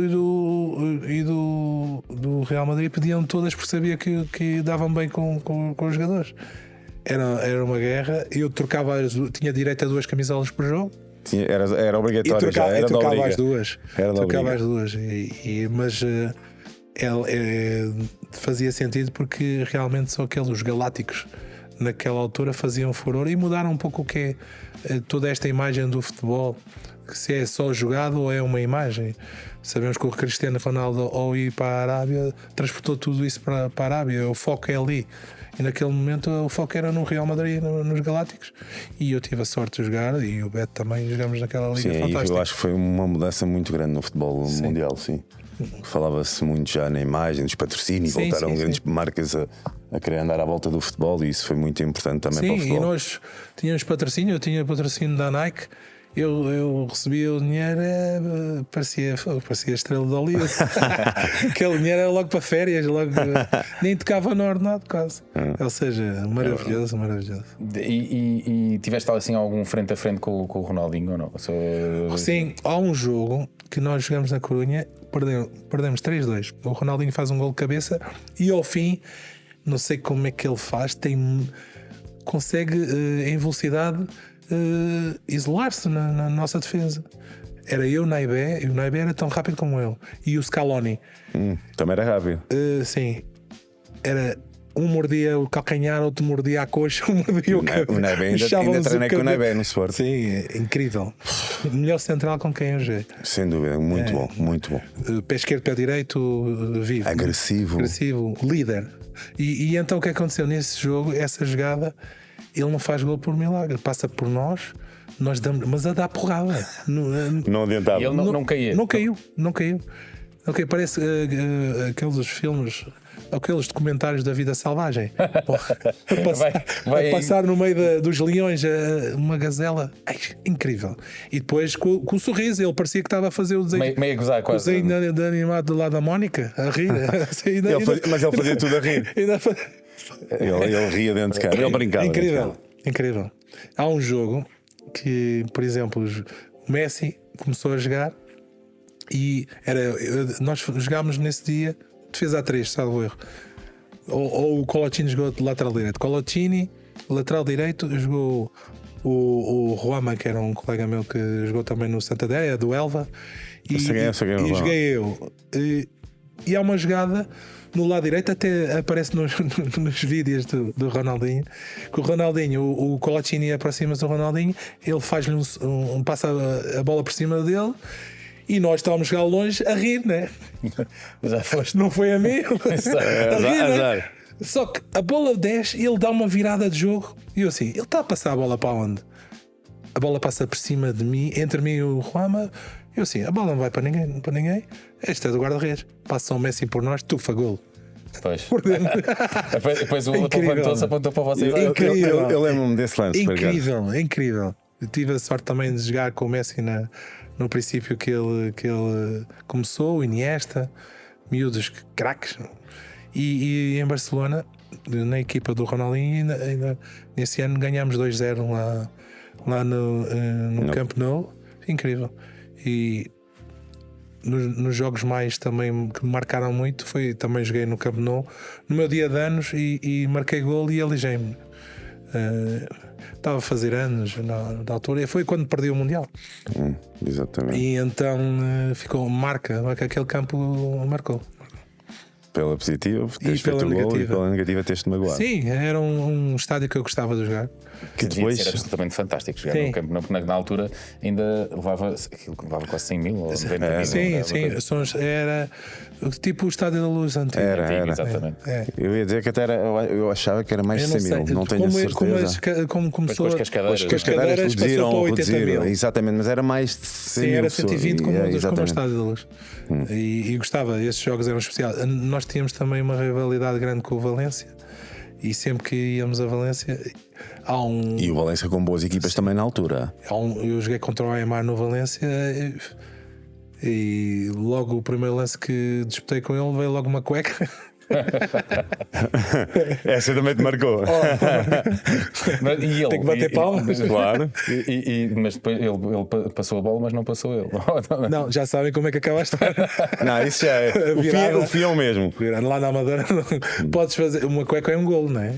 Real Madrid pediam todas porque sabia que davam bem com os jogadores. Era uma guerra. Eu tinha direito a 2 camisolas por jogo. Era obrigatório, já era da trocava obriga. as duas. Era da Trocava obriga. as duas. Mas fazia sentido porque realmente são os galácticos naquela altura faziam furor e mudaram um pouco o que é toda esta imagem do futebol. Se é só jogado ou é uma imagem. Sabemos que o Cristiano Ronaldo, ao ir para a Arábia, transportou tudo isso para a Arábia. O foco é ali. E naquele momento o foco era no Real Madrid, nos Galácticos. E eu tive a sorte de jogar, e o Beto também, jogamos naquela liga Sim, fantástica. eu acho que foi uma mudança muito grande no futebol mundial, sim. Falava-se muito já na imagem dos patrocínios, Sim, voltaram sim, grandes sim. marcas a querer andar à volta do futebol, e isso foi muito importante também para o Sim, futebol. e nós tínhamos patrocínio, eu tinha patrocínio da Nike eu recebia o dinheiro, parecia a estrela de Hollywood. Aquele dinheiro era logo para férias, logo, nem tocava no ordenado quase. Ou seja, maravilhoso. E tiveste assim algum frente a frente com o Ronaldinho ou não? Sim, há um jogo que nós jogamos na Corunha, perdemos 3-2. O Ronaldinho faz um gol de cabeça e ao fim, não sei como é que ele faz, consegue em velocidade isolar-se na nossa defesa. Era eu, Naibé, e o Naibé era tão rápido como ele. E o Scaloni. Também era rápido. Sim, era. Um mordia o calcanhar, outro mordia a coxa, um mordia o cabelo. O Naibé ainda treinei com o Naibé no Sport. Sim, é incrível. O melhor central com quem eu joguei. Sem dúvida, muito bom, muito bom. Pé esquerdo, pé direito, vivo. Agressivo, líder. E então o que aconteceu nesse jogo, essa jogada, ele não faz gol por milagre, passa por nós damos, mas a dar porrada. Não adiantava. E ele não caía. Não caiu. Ok, parece aqueles filmes, aqueles documentários da vida selvagem. A passar no meio dos leões uma gazela. Ai, incrível. E depois com o sorriso, ele parecia que estava a fazer o desenho. Meio a gozar quase. O desenho de animado do lado da Mónica, a rir. Mas ele fazia tudo a rir. Ele ria dentro de cara. Ele brincava. Incrível. Há um jogo que, por exemplo, o Messi começou a jogar e nós jogámos nesse dia defesa a 3, salvo erro. Ou o Colaccini jogou de lateral direito. Colaccini, lateral direito, jogou o Ruama, que era um colega meu que jogou também no Santander, é do Elva. E joguei eu. E há uma jogada no lado direito, até aparece nos vídeos do Ronaldinho, que o Ronaldinho, o Colaccini aproxima-se do Ronaldinho, ele faz-lhe passa a bola por cima dele. E nós estávamos a jogar longe a rir, né? Já foste. Não foi a mim? A rir, né? Só que a bola desce e ele dá uma virada de jogo. E eu assim, ele está a passar a bola para onde? A bola passa por cima de mim, entre mim e o Ruama. Eu assim, a bola não vai para ninguém. Este é do guarda-redes. Passa o Messi por nós, tufa gol. Pois. Depois o outro levantou-se, apontou para vocês. Eu lembro-me desse lance. Incrível. Eu tive a sorte também de jogar com o Messi no princípio que ele começou, o Iniesta, miúdos craques. E em Barcelona, na equipa do Ronaldinho, ainda nesse ano ganhámos 2-0 lá no Camp Nou. Incrível. E nos jogos mais também que me marcaram muito, também joguei no Camp Nou no meu dia de anos e marquei gol e alijei-me. Estava a fazer anos na altura e foi quando perdi o Mundial. Exatamente. E então ficou marca aquele campo marcou. Pela positiva, teres feito o gol, e pela negativa teres-te magoado. Sim, era um estádio que eu gostava de jogar. Que depois era absolutamente fantástico jogar no campo, porque na altura ainda levava quase 100 mil ou 90 mil. Sim, era tipo o Estádio da Luz antigo. Era. Exatamente. Eu ia dizer que até eu achava que era mais de 100 mil, não tenho certeza. Como começou as cadeiras passou para 80 mil. Exatamente, mas era mais de 100 mil. Sim, era 120 como o Estádio da Luz. E gostava, esses jogos eram especiais. Nós tínhamos também uma rivalidade grande com o Valência. E sempre que íamos a Valência E o Valência com boas equipas também na altura. Eu joguei contra o Aimar no Valência e logo o primeiro lance que disputei com ele veio logo uma cueca. Essa também te marcou. E ele, tem que bater palmas. Claro. Mas depois ele passou a bola, mas não passou ele. Não, já sabem como é que acaba a história. Não, isso já é o fião mesmo. Lá na Amadora podes fazer uma cueca, é um golo, não é?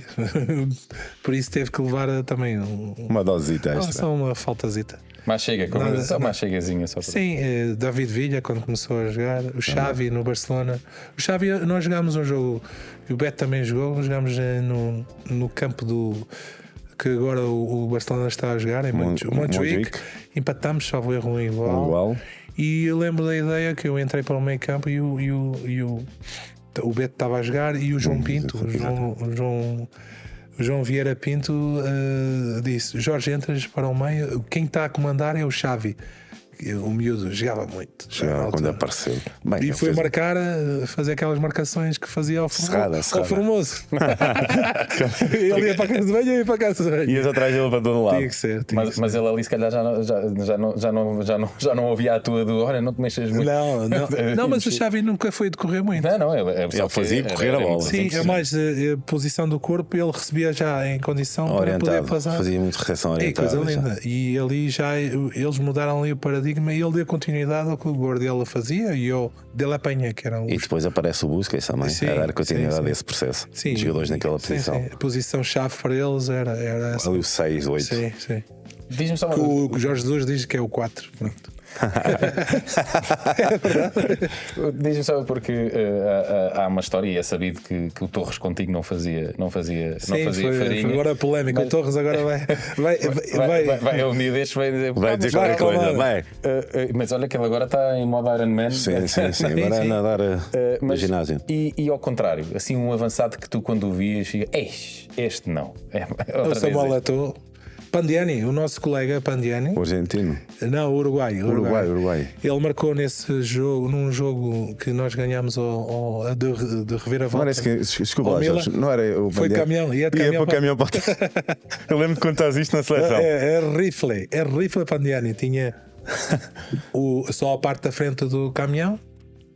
Por isso teve que levar também uma dosita extra. Só uma faltazita. Mas chega, só uma chegazinha só para... Sim, David Villa quando começou a jogar, o Xavi no Barcelona. O Xavi, nós jogámos um jogo, e o Beto também jogou, jogámos no campo que agora o Barcelona está a jogar, em Montjuic. Empatámos, salvo erro, um igual. E eu lembro da ideia que eu entrei para o meio campo e o Beto estava a jogar e o João Pinto, o João Vieira Pinto disse: Jorge, entras para o meio, quem está a comandar é o Xavi, o miúdo jogava muito. Já quando apareceu. Bem, E ele foi fez- marcar, fazer aquelas marcações que fazia ao Cerrada. Formoso. Ele ia para a casa de banho, eu ia para a casa de banho. Ias atrás dele para todo lado. Tinha que ser. tinha que Mas ele ali se calhar já não ouvia a tua do olha, não te mexas ser. muito. Não, mas o Xavi nunca foi de correr muito. Não, ele Ele fazia correr a bola. Sim, é mais a posição do corpo, ele recebia já em condição para poder Orientado. passar. Fazia muito recepção É orientada. coisa já. linda. E ali já eles mudaram ali o paradigma e ele deu continuidade ao que o Guardiola fazia e ao De La Penha, que eram E os. depois aparece o Busquets também, Sim, a dar continuidade sim, a esse processo. Sim, Os jogadores naquela sim, posição. sim. A posição-chave para eles era essa. Ali o 6, 8. Sim, sim. Diz-me só Que o Jorge Jesus diz que é o 4. Pronto. Diz-me só porque há uma história e é sabido que o Torres contigo não fazia Sim, foi farinha. agora a polémica. O Torres agora vai. Um dia destes vai dizer, Vai dizer qualquer vai, coisa, vai. vai. mas olha que ele agora está em modo Iron Man. Sim. Agora a sim. nadar no Mas- ginásio. E ao contrário, assim um avançado que tu quando o vias fica, este não. O Samuel Eto'o. Pandiani, o nosso colega Pandiani. O argentino. Não, o Uruguai. Uruguai. Ele marcou nesse jogo, num jogo que nós ganhámos de reviravolta. Não era esse que. Desculpa lá, Ao Milan. Jorge. Não era o Foi Bandeira? caminhão, ia de caminhão para o caminhão para. Eu lembro de quando estás isto na seleção. É rifle Pandiani. Tinha só a parte da frente do caminhão.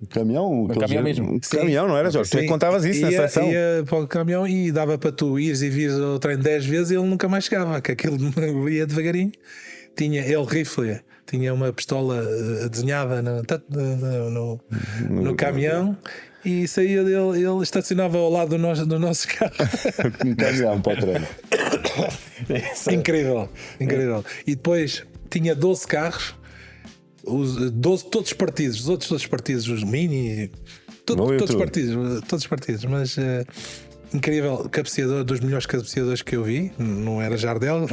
Caminhão? caminhão mesmo. Caminhão, não era, Jorge? Tu é que contavas isso na seleção. Ia para o caminhão e dava para tu ires e vires ao treino 10 vezes e ele nunca mais chegava, que aquilo ia devagarinho. Tinha ele rifle, tinha uma pistola desenhada no caminhão e saía dele, ele estacionava ao lado do nosso carro. Um caminhão para o treino. Incrível. E depois tinha 12 carros. Todos partidos, os outros todos partidos, os mini, todos partidos, mas incrível cabeceador, dos melhores cabeceadores que eu vi. Não era Jardel,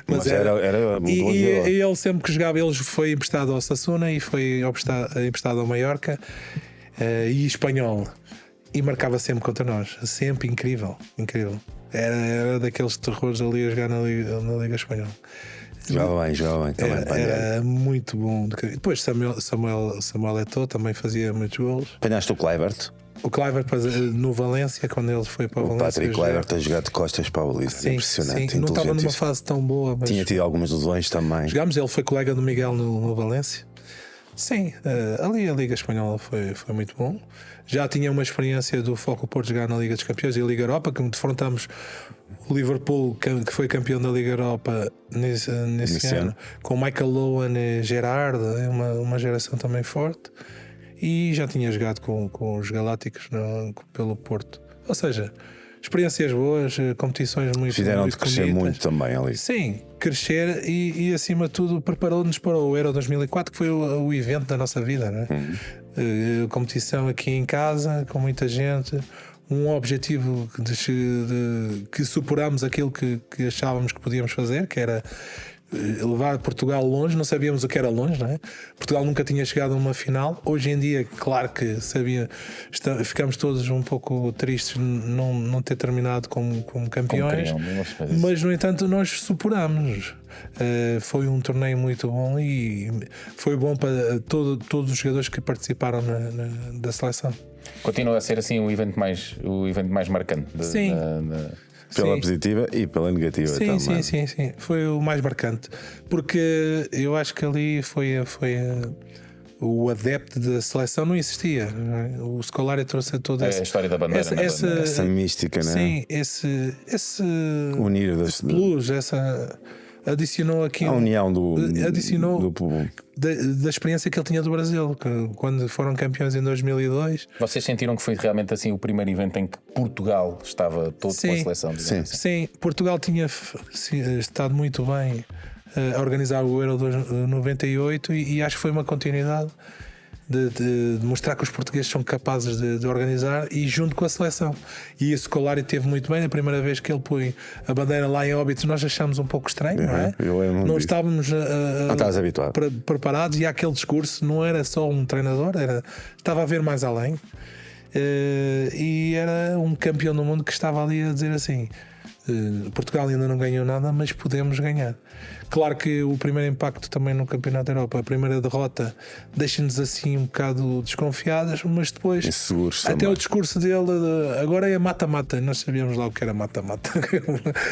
mas era muito bom e jogador. ele sempre que jogava, ele foi emprestado ao Sassuna e foi emprestado ao Mallorca e espanhol, e marcava sempre contra nós, sempre incrível. Era daqueles terrores ali a jogar na Liga Espanhola. Jogava bem também. Era muito bom. Depois Samuel Eto'o também fazia muitos golos. Apanhaste o Kluivert, O Kluivert no Valência, quando ele foi para o o Valência. Patrick Kluivert a jogar de costas para a baliza. Sim, Impressionante. sim. Não estava numa inteligentíssimo. fase tão boa, mas Tinha tido algumas lesões também. jogámos. Ele foi colega do Miguel no Valência. Sim, ali a Liga Espanhola foi muito bom. Já tinha uma experiência do Foco Porto jogar na Liga dos Campeões e a Liga Europa, que defrontamos o Liverpool, que foi campeão da Liga Europa nesse ano, com Michael Owen e Gerard, uma geração também forte. E já tinha jogado com os Galácticos pelo Porto. Ou seja, experiências boas, competições muito Fizeram-te crescer bonitas. muito também ali. Sim, crescer e acima de tudo preparou-nos para o Euro 2004, que foi o evento da nossa vida, né? Competição aqui em casa, com muita gente, um objetivo que superámos aquilo que achávamos que podíamos fazer, que era levar Portugal longe. Não sabíamos o que era longe, não é? Portugal nunca tinha chegado a uma final. Hoje em dia, claro que ficamos todos um pouco tristes de não ter terminado como campeões, mas no entanto nós superámos. Foi um torneio muito bom e foi bom para todos os jogadores que participaram da seleção. Continua a ser assim o evento mais marcante. Sim. Pela positiva e pela negativa também. Sim. Foi o mais marcante. Porque eu acho que ali foi o adepto da seleção não existia. Não é? O Scolari trouxe toda a história da bandeira. Essa mística, né? Sim, esse unir esse plus, adicionou aqui a união do povo. Da experiência que ele tinha do Brasil, quando foram campeões em 2002. Vocês sentiram que foi realmente assim o primeiro evento em que Portugal estava todo com a seleção? Sim, Portugal tinha estado muito bem a organizar o Euro 98 e acho que foi uma continuidade de mostrar que os portugueses são capazes de organizar e junto com a seleção. E isso Scolari teve muito bem. A primeira vez que ele põe a bandeira lá em Óbidos, nós achamos um pouco estranho, não é? Não estávamos preparados, e aquele discurso não era só um treinador, estava a ver mais além. E era um campeão do mundo que estava ali a dizer assim: Portugal ainda não ganhou nada, mas podemos ganhar. Claro que o primeiro impacto também no Campeonato da Europa, a primeira derrota, deixa-nos assim um bocado desconfiadas, mas depois Inseguros até também. o discurso dele agora é mata-mata. Nós sabíamos lá o que era mata-mata.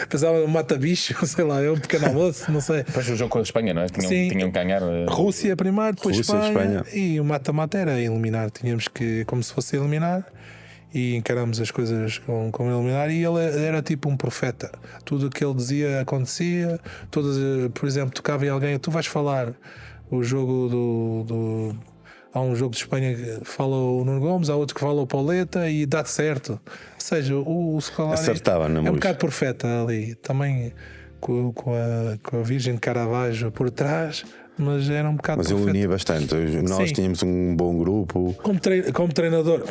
Pensava mata-bicho, sei lá, é um pequeno almoço, não sei. Depois o jogo com a Espanha, não é? Sim. Tinham que ganhar. Rússia primeiro, depois Rússia, Espanha, Espanha. e o mata-mata era eliminar. Tínhamos que, como se fosse eliminar, e encaramos as coisas com eliminar. E ele era tipo um profeta. Tudo o que ele dizia acontecia. Por exemplo, tocava em alguém, tu vais falar o jogo há um jogo de Espanha que fala o Nuno Gomes, há outro que fala o Pauleta e dá certo. Ou seja, o Scolari Acertava na é um música. bocado profeta ali. Também com a Virgem de Caravaggio por trás, mas era um bocado Mas ele profeta. unia bastante. Nós Sim. tínhamos um bom grupo. Como treinador,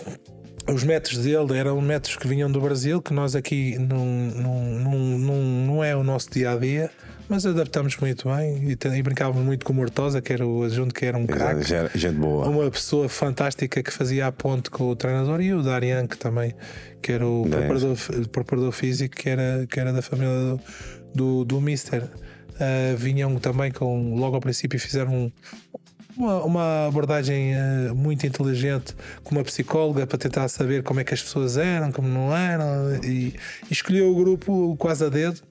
os métodos dele eram métodos que vinham do Brasil, que nós aqui não é o nosso dia a dia, mas adaptamos muito bem e brincávamos muito com o Mortosa, que era o adjunto, que era um craque. Gente boa. Uma pessoa fantástica que fazia a ponte com o treinador, e o Darian, que também que era o preparador físico, que era da família do Mister. Vinham também logo ao princípio fizeram uma abordagem muito inteligente com uma psicóloga para tentar saber como é que as pessoas eram, como não eram, e escolheu o grupo quase a dedo.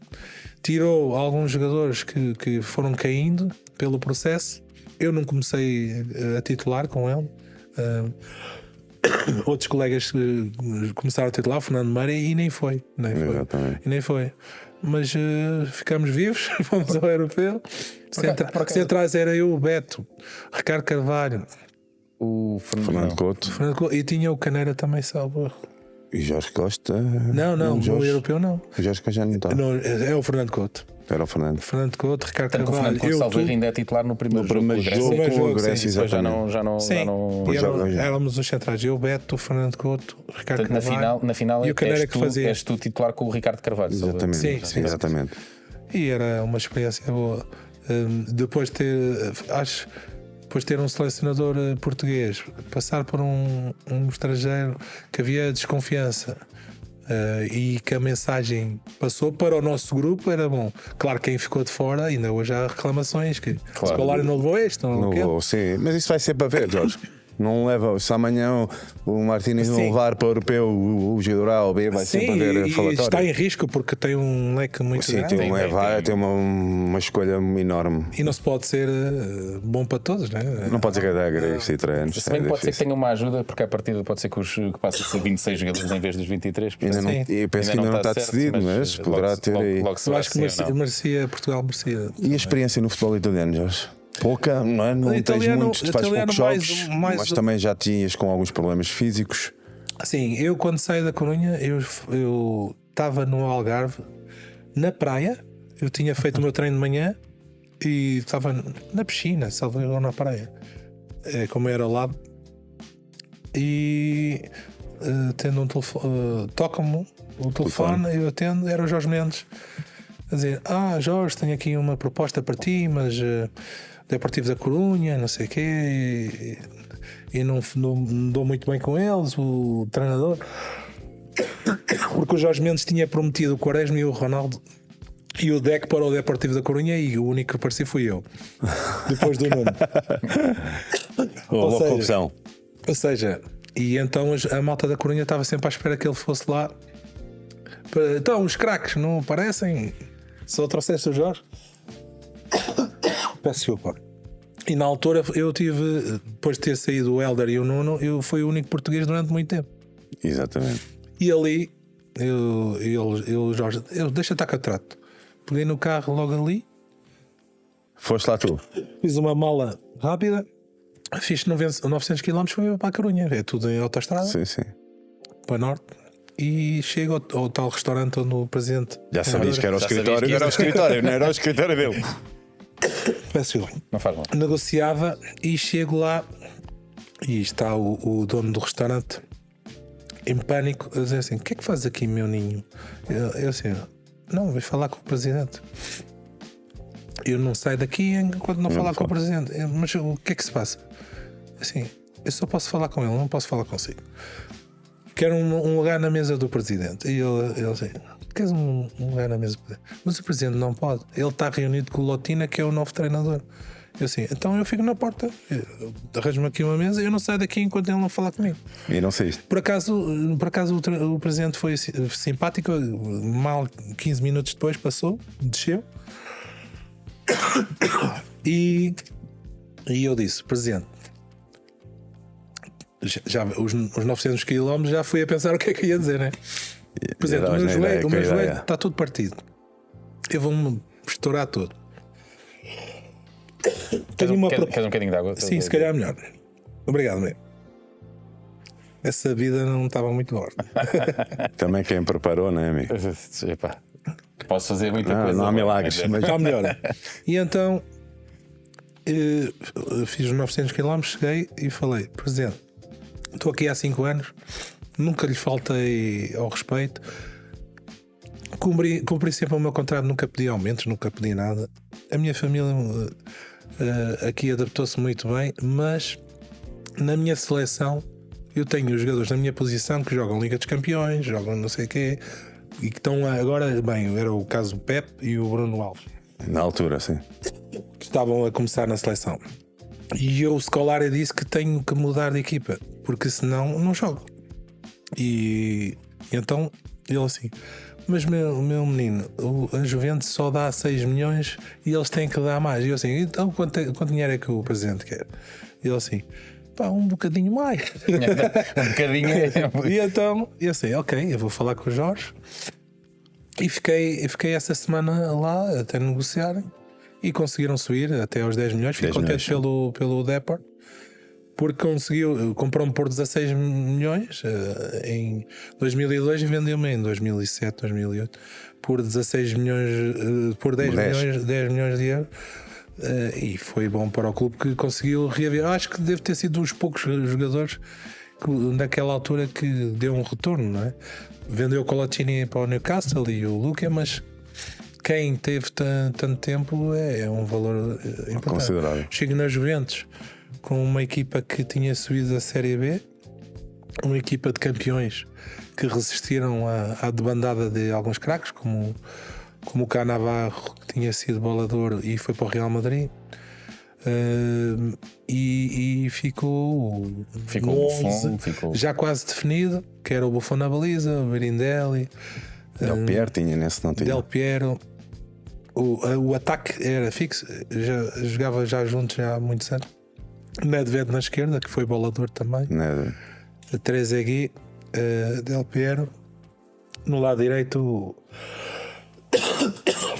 Tirou alguns jogadores que foram caindo pelo processo. Eu não comecei a titular com ele. Outros colegas começaram a titular, Fernando Meira, e nem foi. Mas ficamos vivos, fomos ao europeu. Centrais era eu, o Beto, Ricardo Carvalho, O Fernando Couto e tinha o Caneira também, salvo. e Jorge Costa. Não, no Jorge, europeu não. O Jorge Costa já não está. Não, é o Fernando Couto. Era o Fernando. Fernando Couto, Ricardo Tanto que o Carvalho. Fernando Couto Salveiro ainda é titular no primeiro jogo. primeiro com a Grécia. jogo Primeiro com a jogo, Grécia, Sim, depois exatamente. já não. Sim, éramos os centrais. Eu, Beto, Fernando Couto, Ricardo Portanto, Carvalho. na final e o Caneira que fazia. és tu titular com o Ricardo Carvalho. Exatamente. Sim. Exatamente. E era uma experiência boa. Depois de ter um selecionador português, passar por um estrangeiro que havia desconfiança, e que a mensagem passou para o nosso grupo, era bom. Claro, quem ficou de fora, ainda hoje há reclamações que o Scolari não levou este, não levou aquele. Sim, mas isso vai ser para ver, Jorge. Não leva, se amanhã o Martínez não levar para o europeu o jogador A ou B, vai Sim, sempre haver e falatório. está em risco porque tem um leque muito Sim, grande. tem uma escolha enorme. E não se pode ser bom para todos, né? Não pode ser que é gregos e treinos. Se bem que pode ser que tenha uma ajuda, porque a partida pode ser que passe a ser 26 jogadores em vez dos 23. Eu penso que ainda não está certo, decidido, mas poderá ter aí. Logo se Eu vai acho que ser ou não. Portugal merecia. E a experiência no futebol italiano, Jorge? Pouca, não é? Não tens Italiano- muitos, fazes italiano poucos jogos, mais- mas também já tinhas com alguns problemas físicos. Sim, eu quando saí da Corunha, eu estava no Algarve, na praia. Eu tinha feito o meu treino de manhã e estava na piscina, ou na praia, como era ao lado. E tendo um telefone, toca-me o telefone, eu atendo, era o Jorge Mendes a dizer: Jorge, tenho aqui uma proposta para ti, mas Deportivo da Corunha, não sei o quê, e não dou muito bem com eles, o treinador, porque o Jorge Mendes tinha prometido o Quaresma e o Ronaldo e o Deck para o Deportivo da Corunha, e o único que apareci fui eu, depois do Nuno. Ou seja, e então a malta da Corunha estava sempre à espera que ele fosse lá. Então, os craques não aparecem? Só trouxeste o Jorge? Peço desculpa. E na altura eu tive, depois de ter saído o Hélder e o Nuno, eu fui o único português durante muito tempo. Exatamente. E ali, Jorge, deixa estar que eu trato. Peguei no carro logo ali, Foste lá tu. fiz uma mala rápida, fiz 900 km, fui para a Corunha. É tudo em autoestrada, Sim. para norte. E chego ao tal restaurante onde o presidente. Já sabias que era o Já sabias escritório, que era o escritório, não era o escritório dele. Peço desculpa. Não faz mal. Negociava e chego lá e está o dono do restaurante em pânico a dizer assim: o que é que fazes aqui, meu ninho? Eu assim: não, vais falar com o presidente. Eu não saio daqui enquanto não falar com o presidente. Mas o que é que se passa? Assim, eu só posso falar com ele, não posso falar consigo. Quero um lugar na mesa do presidente. E ele assim: queres um lugar na mesa? Mas o presidente não pode. Ele está reunido com o Lotina, que é o novo treinador. Eu assim, então eu fico na porta, arranjo-me aqui uma mesa e eu não saio daqui enquanto ele não falar comigo. E não saíste. Por acaso o presidente foi simpático. Mal 15 minutos depois passou, desceu. E eu disse, presidente, já os 900 km já fui a pensar o que é que ia dizer, né? Presidente, o meu joelho está tudo partido. Eu vou-me estourar todo. Queres um bocadinho de água? Sim, se calhar é melhor. Obrigado, meu. Essa vida não estava muito boa. Também quem preparou, não é, amigo? Epá, posso fazer muita coisa. Não há milagres. Mas Está melhor. E então fiz os 900 km, cheguei e falei, presidente, estou aqui há 5 anos, nunca lhe faltei ao respeito, cumpri sempre o meu contrato, nunca pedi aumentos, nunca pedi nada. A minha família aqui adaptou-se muito bem, mas na minha seleção eu tenho os jogadores na minha posição que jogam Liga dos Campeões, jogam não sei o quê, e que estão agora, bem, era o caso do Pep e o Bruno Alves, na altura, sim. que estavam a começar na seleção. E eu, o Scolari, disse que tenho que mudar de equipa, porque senão não jogo. E então ele assim, mas meu menino, a Juventus só dá 6 milhões e eles têm que dar mais. E eu assim, então quanto dinheiro é que o presidente quer? E ele assim, pá, um bocadinho mais. Um bocadinho. E então eu assim, ok, eu vou falar com o Jorge. E fiquei essa semana lá até negociar e conseguiram subir até aos 10 milhões. Fiquei contente pelo Depor, porque comprou-me por 16 milhões em 2002 e vendeu-me em 2007, 2008 por 16 milhões, por 10 milhões de euros. E foi bom para o clube que conseguiu reaver. Acho que deve ter sido dos poucos jogadores que, naquela altura, que deu um retorno, não é? Vendeu o Colaccini para o Newcastle e o Luca, mas quem teve tanto tempo é um valor importante. Considerável. Chego na Juventus com uma equipa que tinha subido a Série B, uma equipa de campeões que resistiram à debandada de alguns craques, como o Cannavaro, que tinha sido bolador e foi para o Real Madrid. E ficou no 11, já quase definido, que era o Buffon na baliza, o Birindelli, Del Piero tinha nesse, não tinha? Del Piero. O ataque era fixo, jogava já juntos há muitos anos. Nedved na esquerda, que foi bolador também. Trezeguet, Del Piero. No lado direito,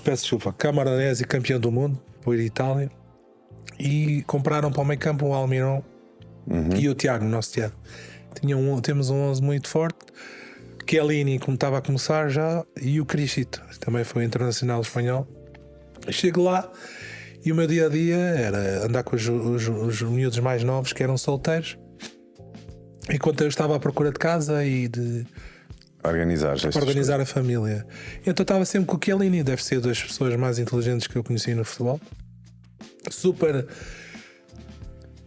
peço desculpa, Camoranesi, campeão do mundo por Itália. E compraram para o meio campo o Almirón e o Tiago, o nosso Tiago. Temos um 11 muito forte. Chiellini, como estava a começar já, e o Crisito, também foi internacional espanhol. Chego lá e o meu dia a dia era andar com os miúdos mais novos que eram solteiros, enquanto eu estava à procura de casa e de organizar a família. Então estava sempre com o Chiellini, deve ser das pessoas mais inteligentes que eu conheci no futebol. Super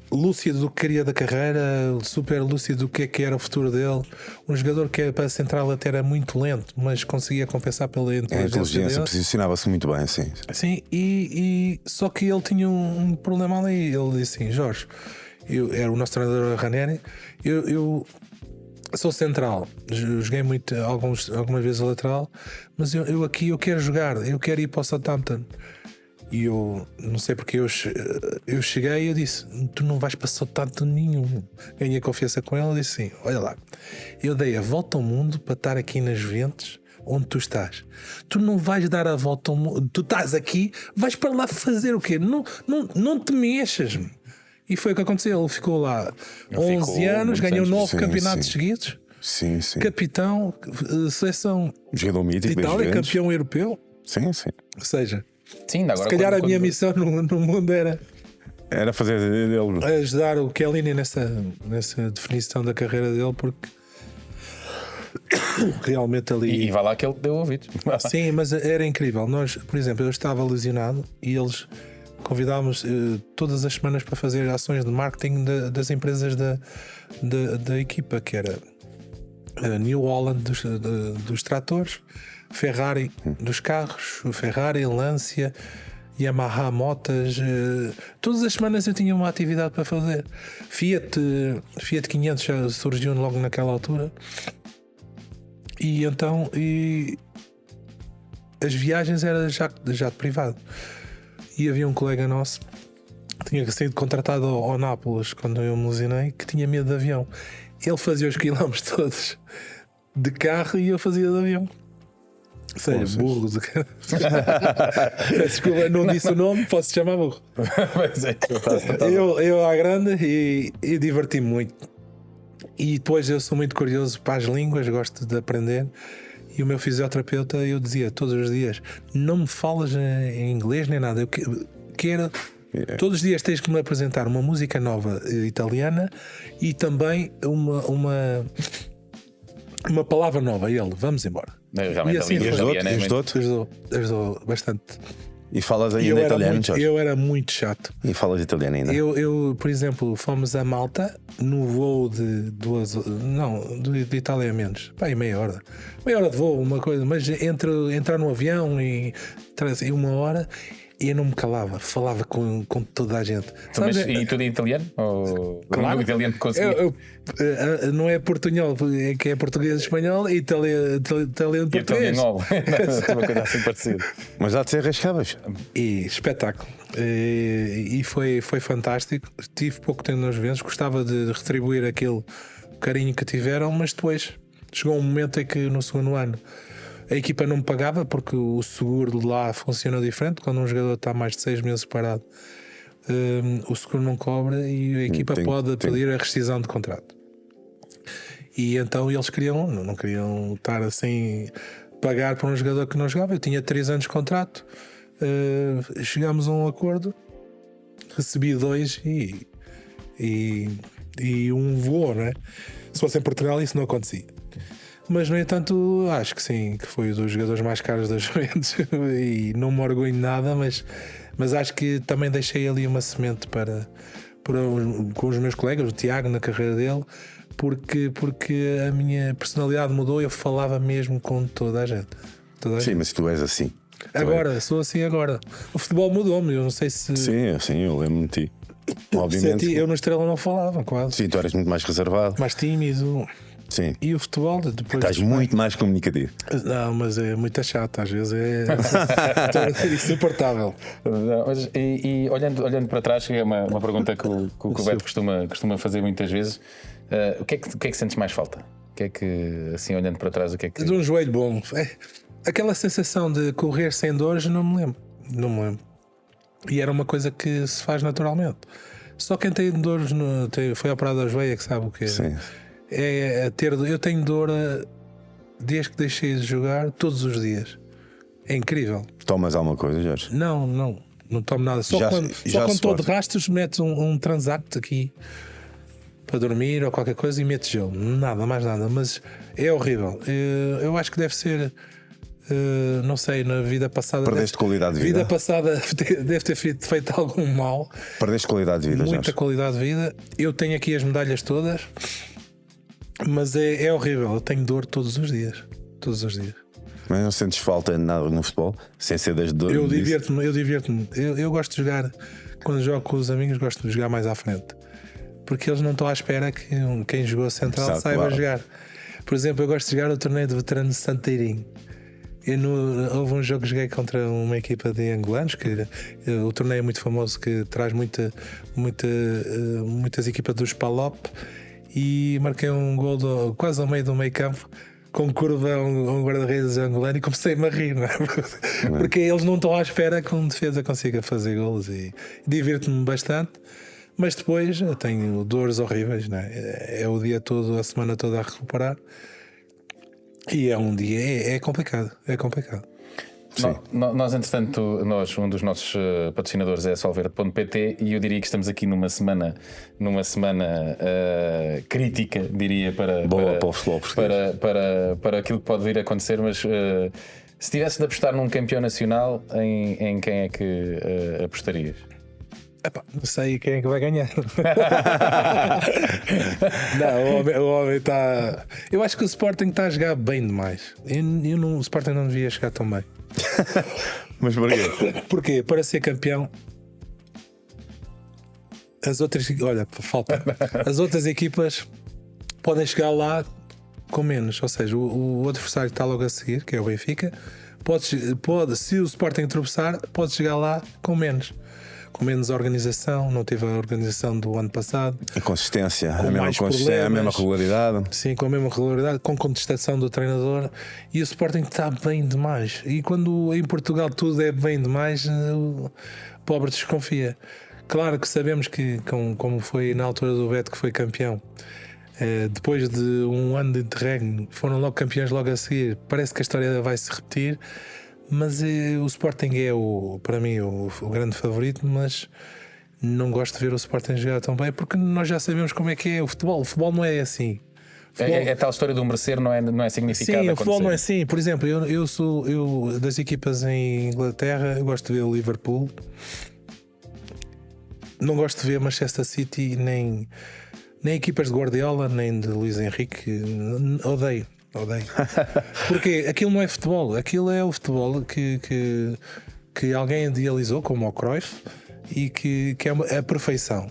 lúcido do que queria da carreira, super lúcido do que é que era o futuro dele. Um jogador que para central até era muito lento, mas conseguia compensar pela inteligência, posicionava-se muito bem, sim. Sim, e só que ele tinha um problema ali. Ele disse assim: Jorge, era o nosso treinador Ranieri, eu sou central, joguei muito algumas vezes a lateral, mas eu aqui eu quero jogar, eu quero ir para o Southampton. E eu não sei porque eu cheguei e eu disse: tu não vais para Southampton nenhum. Ganhei confiança com ela e disse assim: olha lá, eu dei a volta ao mundo para estar aqui nas Juventus onde tu estás. Tu não vais dar a volta ao mundo, tu estás aqui, vais para lá fazer o quê? Não te mexas. E foi o que aconteceu. Ele ficou lá 11 anos, ganhou 9 campeonatos seguidos. Sim. Capitão, seleção jogador mítico de Itália, campeão europeu. Sim. Ou seja, sim, agora, se calhar a minha missão no mundo era fazer dele ajudar o Chiellini nessa definição da carreira dele, porque realmente ali. E vai lá que ele deu ouvidos. Sim, mas era incrível. Nós, por exemplo, eu estava lesionado e eles convidámos todas as semanas para fazer ações de marketing das empresas da equipa, que era a New Holland dos tratores, Ferrari dos carros, Ferrari, Lancia, Yamaha motas. Todas as semanas eu tinha uma atividade para fazer. Fiat 500 já surgiu logo naquela altura. E então as viagens eram já de privado. E havia um colega nosso que tinha sido contratado ao Nápoles quando eu me lesionei, que tinha medo de avião. Ele fazia os quilómetros todos de carro e eu fazia de avião. Ou seja, burro de carro. Desculpa, não disse o nome, posso te chamar burro. Eu à grande e diverti-me muito. E depois eu sou muito curioso para as línguas, gosto de aprender. E o meu fisioterapeuta, eu dizia todos os dias: não me falas em inglês nem nada, eu quero. Todos os dias tens que me apresentar uma música nova italiana e também uma palavra nova. E ele, vamos embora. Realmente, E assim foi. Ajudou bastante. E falas ainda italiano, Jorge? Eu era muito chato. E falas italiano ainda? Eu, por exemplo, fomos a Malta no voo de de Itália a menos. Pá, e meia hora de voo, uma coisa. Mas entrar no avião e 1 hora, e eu não me calava, falava com toda a gente. Mas, e tudo em italiano? Ou claro. O italiano que conseguia? Não é portunhol, é que é português, espanhol e italiano português. Uma coisa assim parecida. Mas há de ser rascavas. E espetáculo. E foi fantástico. Tive pouco tempo nas vezes, gostava de retribuir aquele carinho que tiveram, mas depois chegou um momento em que no segundo ano a equipa não me pagava porque o seguro de lá funciona diferente. Quando um jogador está mais de 6 meses parado, o seguro não cobra e a equipa pode pedir a rescisão de contrato. E então eles não queriam estar assim, pagar por um jogador que não jogava. Eu tinha 3 anos de contrato, chegámos a um acordo, recebi 2 e um voo, não é? Se fosse em Portugal isso não acontecia. Mas, no entanto, acho que sim, que foi um dos jogadores mais caros da Juventus e não me orgulho de nada, mas acho que também deixei ali uma semente com os meus colegas, o Tiago, na carreira dele, porque a minha personalidade mudou, eu falava mesmo com toda a gente. Sim, mas tu és assim. Agora, sou assim agora. O futebol mudou-me, eu não sei se... Sim, eu lembro-me de ti. Obviamente. Eu no Estrela não falava, quase. Sim, tu eras muito mais reservado. Mais tímido. Sim. E o futebol depois. Estás muito mais comunicativo. Não, mas é muito chato, às vezes é insuportável. E olhando para trás, que é uma pergunta que o Beto costuma fazer muitas vezes, o que é que sentes mais falta? O que é que, assim, olhando para trás, o que é que. De um joelho bom. Aquela sensação de correr sem dores, não me lembro. E era uma coisa que se faz naturalmente. Só quem tem dores, foi operado a joelho, é que sabe o que é. Sim. Eu tenho dor desde que deixei de jogar todos os dias. É incrível. Tomas alguma coisa, Jorge? Não tomo nada. Só quando estou de rastros, metes um Transact aqui para dormir ou qualquer coisa e metes gelo. Nada, mais nada. Mas é horrível. Eu acho que deve ser. Não sei, na vida passada. Perdeste qualidade de vida? Vida passada deve ter feito algum mal. Perdeste qualidade de vida, muita Jorge? Qualidade de vida. Eu tenho aqui as medalhas todas. Mas é horrível, eu tenho dor todos os dias. Mas não sentes falta de nada no futebol? Sem ser das dores? Eu divirto-me. Eu gosto de jogar, quando jogo com os amigos, gosto de jogar mais à frente. Porque eles não estão à espera que quem jogou central saiba jogar. Por exemplo, eu gosto de jogar o torneio de veteranos de Santeirinho. Houve um jogo que joguei contra uma equipa de angolanos, que o torneio é muito famoso, que traz muitas equipas dos Palop. E marquei um gol quase ao meio do meio campo, com curva a um guarda-redes angolano, e comecei-me a rir, não é? Porque eles não estão à espera que um defesa consiga fazer golos, e divirto-me bastante. Mas depois eu tenho dores horríveis, não é? É o dia todo, a semana toda a recuperar, e é um dia, é complicado. Nós, entretanto, um dos nossos patrocinadores é a Solverde.pt, e eu diria que estamos aqui numa semana crítica, diria, para o futebol português. para aquilo que pode vir a acontecer. Mas se tivesse de apostar num campeão nacional, em quem é que apostarias? Epá, não sei quem é que vai ganhar. Não, o homem está. Eu acho que o Sporting está a jogar bem demais. O Sporting não devia chegar tão bem. Mas porquê? Porquê? Para ser campeão. As outras. Olha, falta. As outras equipas podem chegar lá com menos. Ou seja, o adversário que está logo a seguir, que é o Benfica, pode, se o Sporting tropeçar, pode chegar lá com menos. Com menos organização, não teve a organização do ano passado. A consistência, Com a mesma mais consistência, a mesma problemas. regularidade. Sim, com a mesma regularidade, com contestação do treinador. E o Sporting está bem demais. E quando em Portugal tudo é bem demais, o pobre desconfia. Claro que sabemos que, como foi na altura do Beto que foi campeão, depois de um ano de interregno, foram logo campeões logo a seguir. Parece que a história vai se repetir. Mas o Sporting é, para mim, o grande favorito. Mas não gosto de ver o Sporting jogar tão bem, porque nós já sabemos como é que é o futebol. O futebol não é assim. É tal história do merecer, não é significado. Sim, o futebol não é assim. Por exemplo, eu das equipas em Inglaterra, eu gosto de ver o Liverpool. Não gosto de ver Manchester City, nem equipas de Guardiola, nem de Luís Henrique. Odeio. Porque aquilo não é futebol, aquilo é o futebol que alguém idealizou, como o Cruyff, e que é a perfeição.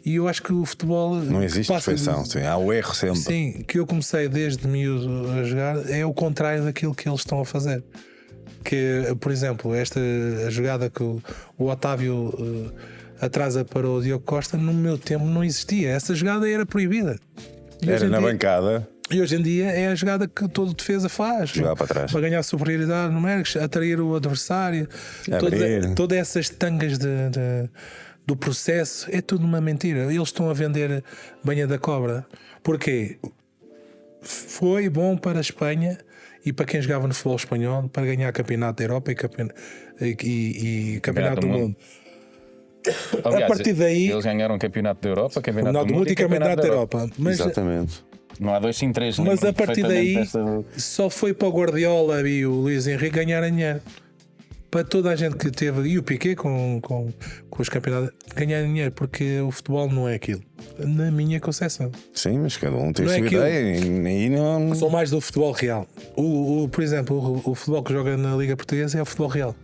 E eu acho que o futebol Não existe perfeição, sim, há o erro sempre. Sim, que eu comecei desde miúdo a jogar é o contrário daquilo que eles estão a fazer. Que, por exemplo, a jogada que o Otávio atrasa para o Diogo Costa, no meu tempo não existia. Essa jogada era proibida. Era na bancada. E hoje em dia é a jogada que todo defesa faz. Jogar para trás. Para ganhar superioridade numérica, atrair o adversário. Todas essas tangas do processo é tudo uma mentira. Eles estão a vender banha da cobra. Porquê? Foi bom para a Espanha e para quem jogava no futebol espanhol para ganhar campeonato da Europa e campeonato do mundo. Aliás, a partir daí, eles ganharam o campeonato da Europa, campeonato do mundo e campeonato da Europa. Mas, exatamente. Não há 2 sem 3. mas a partir daí só foi para o Guardiola e o Luís Henrique ganharem dinheiro. Para toda a gente que teve, e o Piqué com os campeonatos, ganharem dinheiro, porque o futebol não é aquilo. Na minha concepção. Sim, mas cada um tem Não a é sua aquilo. ideia e não. Sou mais do futebol real. Por exemplo, o futebol que joga na Liga Portuguesa é o futebol real.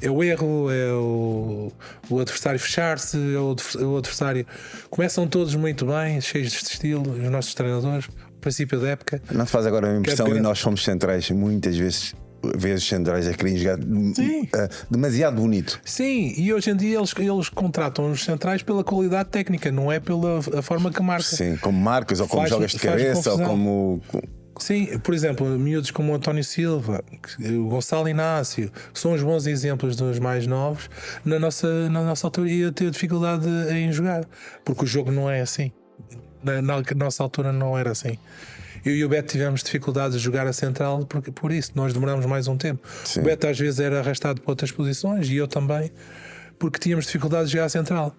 É o erro, é o adversário fechar-se, é o adversário. Começam todos muito bem, cheios de estilo, os nossos treinadores, princípio da época. Não te faz agora a impressão Campeão. e nós fomos centrais, muitas vezes centrais a querem jogar demasiado bonito. Sim, e hoje em dia eles contratam os centrais pela qualidade técnica, não é pela a forma que marca. Sim, como marcas ou como Faz- jogas de faz cabeça ou confusão. como. Sim, por exemplo, miúdos como o António Silva, o Gonçalo Inácio, que são os bons exemplos dos mais novos, na nossa altura ia ter dificuldade em jogar, porque o jogo não é assim. Na nossa altura não era assim. Eu e o Beto tivemos dificuldades de jogar a central por isso, nós demoramos mais um tempo. Sim. O Beto às vezes era arrastado para outras posições e eu também, porque tínhamos dificuldades de jogar a central.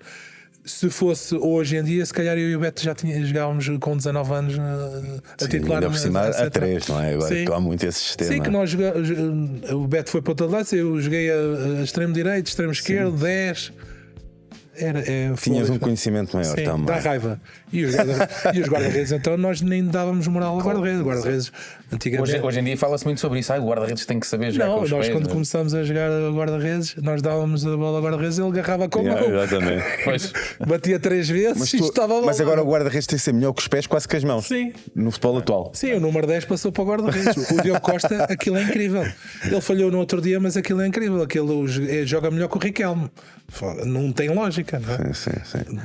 Se fosse hoje em dia, se calhar eu e o Beto jogávamos com 19 anos a Sim, titular. ainda por cima a 3, não é? Agora Sim. que há muito esse sistema. Sim, que nós o Beto foi para o outro lado, eu joguei a extremo direito, extremo esquerdo, 10. Tinhas um conhecimento maior Sim, também. dá raiva. E os guarda-redes, então nós nem dávamos moral ao guarda-redes. Guarda-redes, antigamente. Hoje em dia fala-se muito sobre isso. O guarda-redes tem que saber jogar Não, com os nós pés. quando não é? começámos a jogar guarda-redes, nós dávamos a bola ao guarda-redes, ele agarrava com a mão, Exatamente. Pois, batia 3 vezes e estava a bola. Mas agora o guarda-redes tem que ser melhor que os pés, quase que as mãos. Sim. No futebol atual. Sim, o número 10 passou para o guarda-redes. O Diogo Costa, aquilo é incrível. Ele falhou no outro dia, mas aquilo é incrível. Aquilo joga melhor que o Riquelme. Não tem lógica, não é? Sim.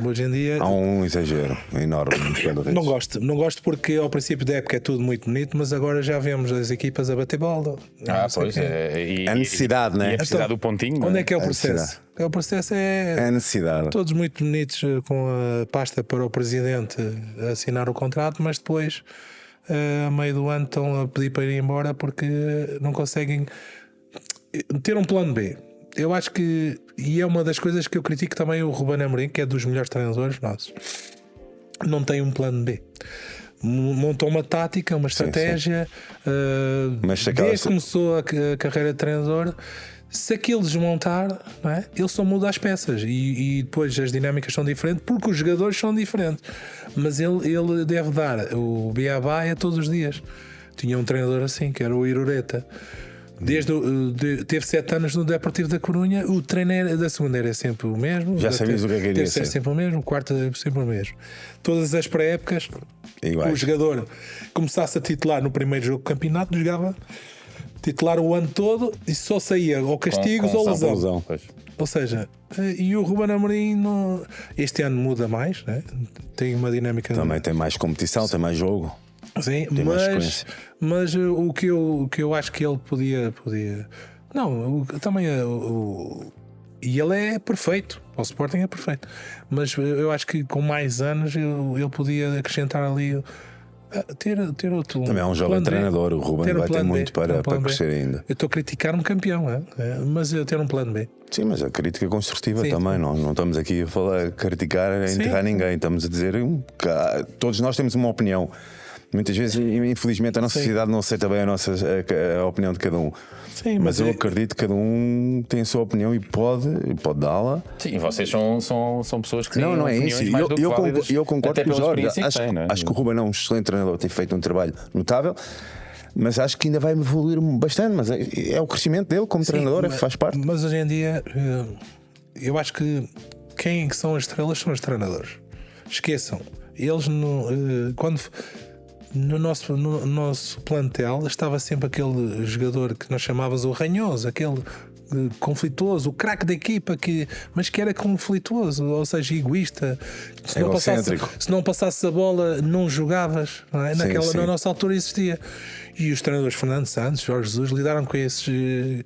Hoje em dia. Há um exagero enorme nos guarda-redes. Não gosto porque ao princípio da época é tudo muito bonito, mas agora já vemos as equipas a bater bola. Não sei pois quê. é. A necessidade, né? E a precisar do pontinho. não Onde é que é o a processo? necessidade. O processo É a necessidade. todos muito bonitos com a pasta para o presidente assinar o contrato, mas depois a meio do ano estão a pedir para ir embora porque não conseguem ter um plano B. Eu acho que, e é uma das coisas que eu critico também o Ruben Amorim, que é dos melhores treinadores nossos, não tem um plano B. Montou uma tática, uma estratégia. Mas se aquela- Desde que começou a carreira de treinador, Se aquilo desmontar, não é? Ele só muda as peças e depois as dinâmicas são diferentes porque os jogadores são diferentes. Mas ele deve dar o beabá a todos os dias. Tinha um treinador assim, que era o Irureta. Teve 7 anos no Deportivo da Corunha. O treino da segunda era sempre o mesmo. Já sabias o que é que iria ser. Sempre o mesmo, o quarto sempre o mesmo. Todas as pré-épocas, o jogador começasse a titular no primeiro jogo do campeonato, jogava titular o ano todo e só saía ou castigos ou lesão. Ou seja, e o Ruben Amorim este ano muda mais, né? Tem uma dinâmica. Também tem mais competição, tem mais jogo. Sim, mas o que eu acho que ele podia. Não, também e ele é perfeito. O Sporting é perfeito. Mas eu acho que com mais anos ele podia acrescentar ali. Ter outro. Também é um jovem treinador. O Ruben vai ter muito para crescer ainda. Eu estou a criticar um campeão, mas eu ter um plano B. Sim, mas a crítica construtiva também. Não estamos aqui a criticar, a enterrar ninguém. Estamos a dizer que todos nós temos uma opinião. Muitas vezes, infelizmente, a nossa sociedade não aceita bem a opinião de cada um. Sim, mas eu acredito que cada um tem a sua opinião e pode dá-la. Sim, vocês são pessoas que têm não é isso. Eu concordo com o Jorge. Acho que o Ruben é um excelente treinador, tem feito um trabalho notável, mas acho que ainda vai evoluir bastante. Mas é o crescimento dele como treinador, faz parte. Mas hoje em dia, eu acho que quem são as estrelas são os treinadores. Esqueçam, eles quando. No nosso plantel estava sempre aquele jogador que nós chamávamos o ranhoso, aquele conflituoso, o craque da equipa, mas que era conflituoso, ou seja, egoísta. Se não passasse a bola, não jogavas, não é? Na nossa altura existia. E os treinadores Fernando Santos, Jorge Jesus lidaram com esses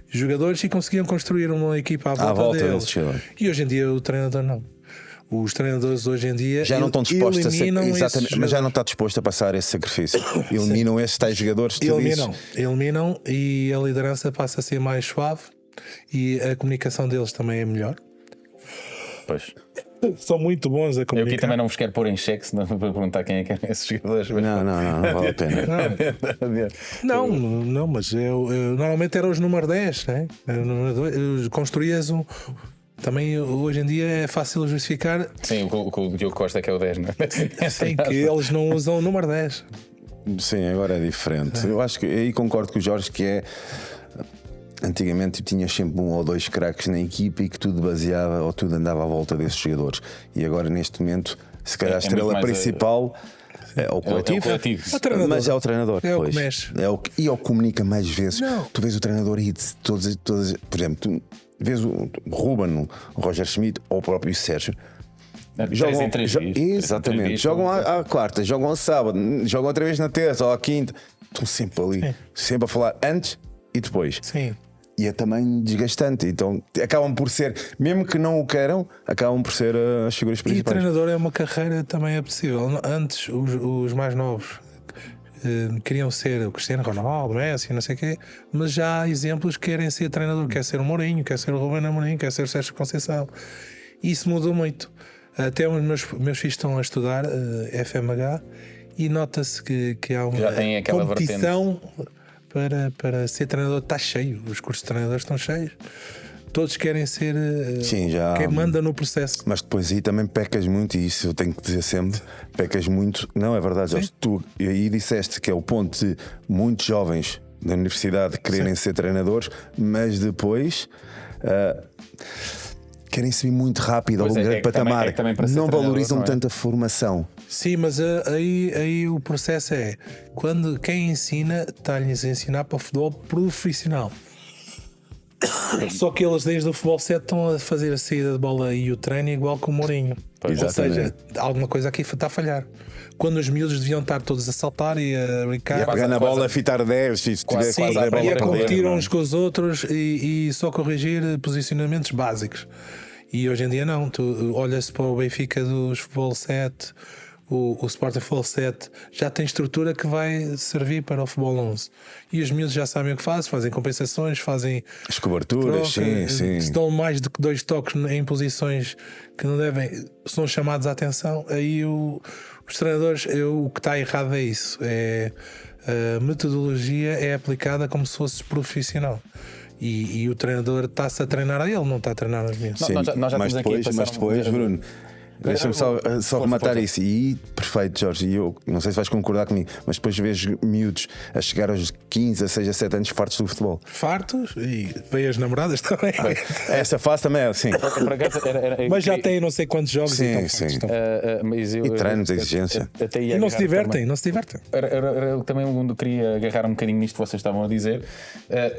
jogadores e conseguiam construir uma equipa à volta deles. E hoje em dia o treinador não. Os treinadores hoje em dia já não estão dispostos a ser, exatamente, mas já não está disposto a passar esse sacrifício. Eliminam esses tais jogadores. Eliminam e a liderança passa a ser mais suave e a comunicação deles também é melhor. Pois. São muito bons a comunicar. Eu aqui também não vos quero pôr em xeque, senão vou perguntar quem é que é esses jogadores. Não vale a pena. Não, mas eu normalmente eram os número 10, né? Construías um. Também hoje em dia é fácil justificar. Sim, o Diogo Costa que é o 10, não é? Sim, que eles não usam o número 10. Sim, agora é diferente. Eu acho que aí concordo com o Jorge que antigamente tinhas sempre um ou dois craques na equipa e que tudo baseava ou tudo andava à volta desses jogadores. E agora neste momento, se calhar a estrela principal é o coletivo, mas é o treinador. É o que mexe. E ele comunica mais vezes. Tu vês o treinador aí todas, por exemplo, vês o Ruben, o Roger Schmidt ou o próprio Sérgio. Exatamente. Jogam à quarta, jogam ao sábado, jogam outra vez na terça ou à quinta. Estão sempre ali, sempre a falar antes e depois. Sim. E é também desgastante. Então acabam por ser, mesmo que não o queiram, acabam por ser as figuras principais. E treinador é uma carreira também é possível. Antes, os mais novos queriam ser o Cristiano Ronaldo, Messi, não sei o quê, mas já há exemplos que querem ser treinador, quer ser o Mourinho, quer ser o Ruben Amorim, quer ser o Sérgio Conceição. Isso mudou muito. Até os meus filhos estão a estudar FMH e nota-se que há uma competição para ser treinador. Está cheio, os cursos de treinadores estão cheios. Todos querem ser quem manda no processo. Mas depois aí também pecas muito, e isso eu tenho que dizer sempre: pecas muito. Não, é verdade, Jorge, tu aí disseste que é o ponto de muitos jovens da universidade quererem ser treinadores, mas depois querem subir muito rápido ao grande patamar. Não valorizam tanto a formação. Sim, mas aí o processo é quando quem ensina está-lhes a ensinar para o futebol profissional. Só que eles desde o futebol 7 estão a fazer a saída de bola e o treino igual com o Mourinho. Ou seja, alguma coisa aqui está a falhar. Quando os miúdos deviam estar todos a saltar e a brincar, e a pegar na bola, a fitar 10, e a competir uns com os outros e só corrigir posicionamentos básicos. E hoje em dia não. Tu olhas para o Benfica dos futebol 7, o Sporting Futebol 7 já tem estrutura que vai servir para o futebol 11. E os miúdos já sabem o que fazem compensações, fazem as coberturas, sim. Se dão mais do que 2 toques em posições que não devem, são chamados a atenção. Aí os treinadores, o que está errado é isso. A metodologia é aplicada como se fosse profissional. E o treinador está-se a treinar a ele, não está a treinar as minhas. Sim, nós já mas estamos aqui a depois, passar Bruno, deixa-me só Força, rematar força. isso. E perfeito, Jorge. E eu não sei se vais concordar comigo, mas depois vejo miúdos a chegar aos 15, a 6, a 7 anos fartos do futebol. Fartos e veio as namoradas também. Essa fase também é assim. Por acaso, Mas já têm não sei quantos jogos Sim, e estão sim. fartos. mas eu- E treinos, exigência. até ia E não se agarrar divertem, também. não se divertem. Era também onde eu queria agarrar um bocadinho nisto que vocês estavam a dizer.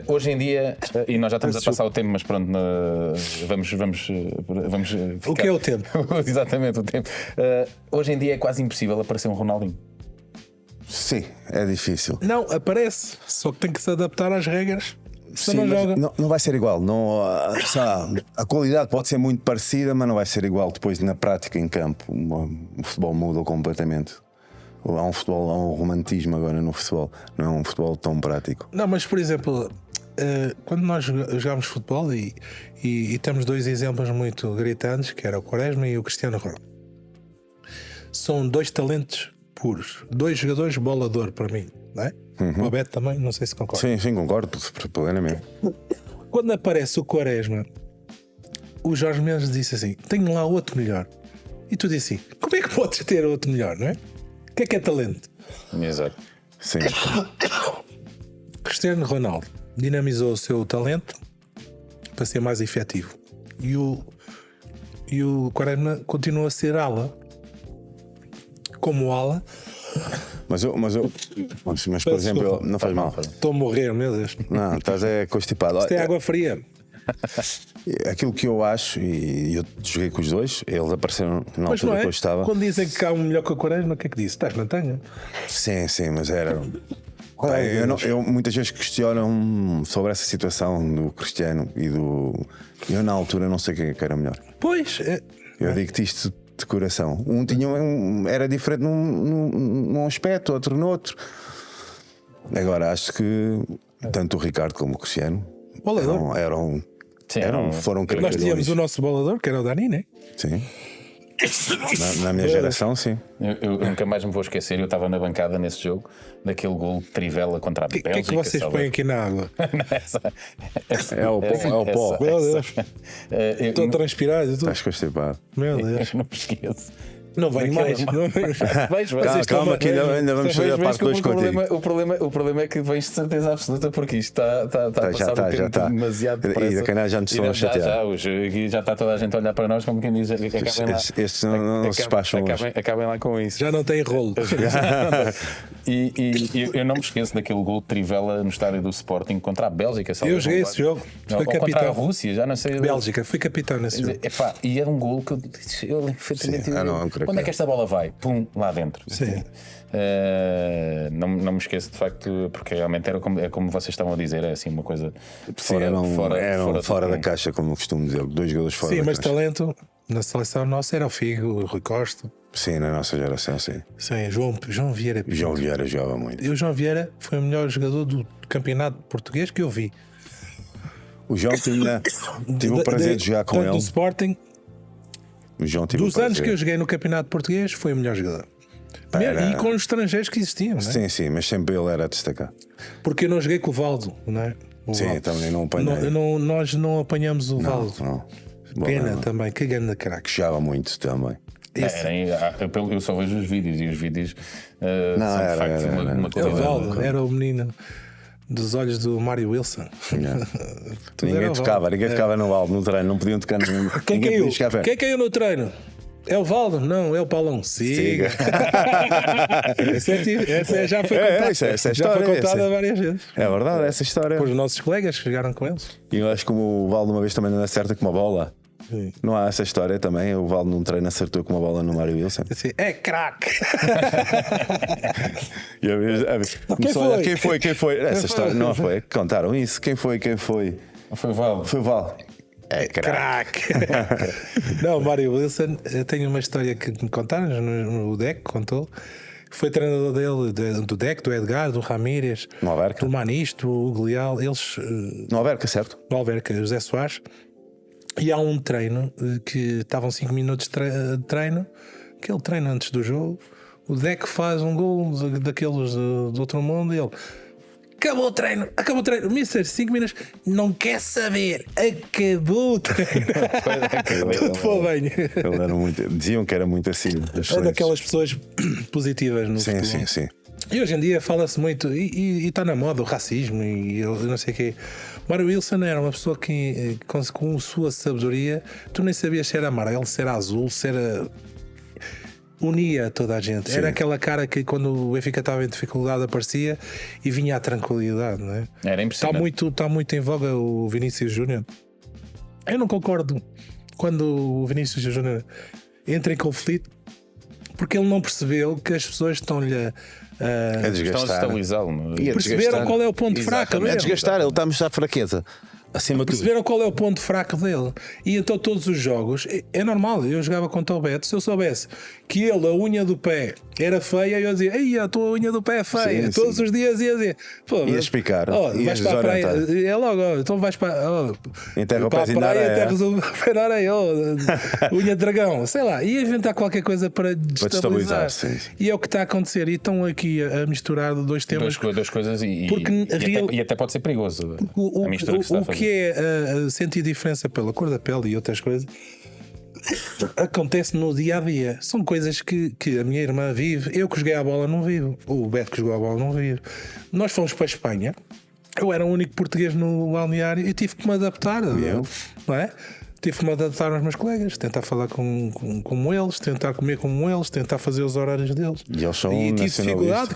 Hoje em dia, e nós já estamos a passar o tempo, mas pronto, vamos. O que é o tempo? Exatamente, o tempo. Hoje em dia é quase impossível aparecer um Ronaldinho. Sim, é difícil. Não, aparece, só que tem que se adaptar às regras. Se Sim, não mas joga. não vai ser igual. Não, sei lá, a qualidade pode ser muito parecida, mas não vai ser igual depois na prática em campo. O futebol muda completamente. Há um romantismo agora no futebol, não é um futebol tão prático. Não, mas por exemplo, quando nós jogámos futebol e temos dois exemplos muito gritantes, que era o Quaresma e o Cristiano Ronaldo. São dois talentos puros, dois jogadores bolador para mim, não é? O Beto também, não sei se concorda. Sim, concordo plenamente. Quando aparece o Quaresma, o Jorge Mendes disse assim: tenho lá outro melhor. E tu disse assim: como é que podes ter outro melhor, não é? O que é talento? Exato. Sim. Cristiano Ronaldo dinamizou o seu talento para ser mais efetivo. E o Quaresma continua a ser ala. Como ala, Mas por exemplo, desculpa. não faz mal. estou a morrer, meu Deus. Não, estás constipado. Isto é água fria. Aquilo que eu acho, e eu joguei com os dois, eles apareceram na Mas não altura é? que eu estava. Quando dizem que há um melhor que o Quaresma, o que é que diz? Estás na tanga? Sim, mas era. Pá, eu muitas vezes questiono sobre essa situação do Cristiano e do. Eu na altura não sei quem é que era melhor. Pois, Eu digo-te isto de coração. Um tinha era diferente num aspecto, outro noutro. Agora acho que tanto o Ricardo como o Cristiano bolador. foram Nós característicos. tínhamos o nosso bolador, que era o Dani, né? Sim. Na minha geração, sim. Eu nunca mais me vou esquecer. Eu estava na bancada nesse jogo, daquele gol de Trivela contra a O que Bélgica. é que vocês salve- põem aqui na água? É o pó. Meu Deus, Eu estou a transpirar. Estás constipado. Meu Deus. não me esqueço. Não venho mais. Não venho mais. Vejo, Mas isto é Calma, uma- que ainda vamos fazer a parte 2 contigo. o problema é que vens de certeza absoluta porque isto está a passar o tempo demasiado depressa. E da canal já nos estão a chatear. Aqui já está toda a gente a olhar para nós como quem diz acabem lá. Estes não se despacham hoje. Acabem lá com isso. Já não tem rolo. E eu não me esqueço daquele gol de Trivela no estádio do Sporting contra a Bélgica. Eu joguei esse jogo. Não, Fui ou contra a capitão. Rússia, já não sei. Bélgica, fui capitão nesse jogo. Epá, e era um gol que eu lembro perfeitamente. Sim, não creio Onde é que que esta bola vai? Pum, lá dentro. Sim. Não me esqueço de facto, porque realmente é como vocês estavam a dizer, é assim uma coisa Sim, eram fora da caixa, como eu costumo dizer. Dois jogadores fora Sim, da mas caixa. talento na seleção nossa era o Figo, o Rui Costa. Sim, na nossa geração, sim. Sim, João Vieira. João Vieira jogava muito. E o João Vieira foi o melhor jogador do campeonato português que eu vi. O João tive o prazer de jogar com tanto ele. do Sporting, O João tive dos o prazer. anos que eu joguei no campeonato português, foi o melhor jogador. Era- E com os estrangeiros que existiam, não é? Sim, mas sempre ele era a destacar. Porque eu não joguei com o Valdo, não é? O Sim, Valdo. também não apanhei. Nós não apanhamos o Valdo. Não. Bom, Pena não. também, que grande craque. Jogava muito também. Eu só vejo os vídeos e os vídeos Não, são de era- facto era- uma É o qualidade. Valdo, era o menino dos olhos do Mário Wilson. Yeah. Tudo Ninguém era o tocava, Valdo. ninguém tocava no Valdo, no treino, não podiam tocar no. Quem ninguém caiu? podia chegar perto. Quem caiu no treino? É o Valdo? Não, é o Paulão. Siga. Essa já foi contada. essa é a já história, foi contada essa. várias vezes. É verdade, essa história. Por os nossos colegas que jogaram com eles. E eu acho que o Valdo uma vez também não acerta com uma bola. Sim. Não há essa história também? O Valdo num treino acertou com uma bola no Mário Wilson. Assim, é craque. E a vez começou a olhar, quem foi? Essa história não foi. Contaram isso. Quem foi? Foi o Val. Foi o Valdo. É craque. Craque. Não, o Mário Wilson, eu tenho uma história que me contaram, o Deco contou. Foi treinador dele, do Deco, do Edgar, do Ramírez, No Alverca. do Manisto, o Hugo Leal, eles No Alverca, certo? no Alverca, José Soares. E há um treino que estavam 5 minutos de treino, aquele treino antes do jogo. O Deco faz um gol daqueles do outro mundo e ele, acabou o treino. Mister, 5 minutos, não quer saber, acabou o treino. Tudo foi bem. Diziam que era muito assim. É daquelas pessoas positivas no futebol. Sim. E hoje em dia fala-se muito, e está na moda o racismo e eu não sei o quê. Mário Wilson era uma pessoa que, com sua sabedoria, tu nem sabias se era amarelo, se era azul, se era. Unia toda a gente. Sim. Era aquela cara que quando o Benfica estava em dificuldade aparecia e vinha à tranquilidade, não é? Era impressionante. Está muito em voga o Vinícius Júnior. Eu não concordo quando o Vinícius Júnior entra em conflito porque ele não percebeu que as pessoas estão-lhe a Estão a desgastar. desestabilizá-lo. perceberam qual é o ponto fraco É dele. desgastar, ele está a mostrar fraqueza. Acima de tudo. Perceberam qual é o ponto fraco dele. E então todos os jogos é normal. Eu jogava contra o Beto. Se eu soubesse que ele, a unha do pé era feia, eu dizia: ei, a tua unha do pé é feia. Sim, Todos sim. os dias ia dizer: Ias picar, vais ias para a praia. desorientar. É logo, então vais para, Enterra o para a pezinho na praia, areia. enterras o pé na areia, unha de dragão, sei lá. Ia inventar qualquer coisa para destabilizar. sim. E é o que está a acontecer. E estão aqui a misturar dois temas. Duas coisas Porque e até pode ser perigoso. O a mistura que se está a o fazer. que é sentir diferença pela cor da pele e outras coisas acontece no dia a dia. São coisas que a minha irmã vive. Eu que joguei a bola não vivo. O Beto que jogou a bola não vive. Nós fomos para a Espanha. Eu era o único português no balneário e tive que me adaptar. Não é? Tive que me adaptar aos meus colegas, tentar falar como eles, tentar comer como eles, tentar fazer os horários deles. E eles são tive nacionalistas. dificuldade,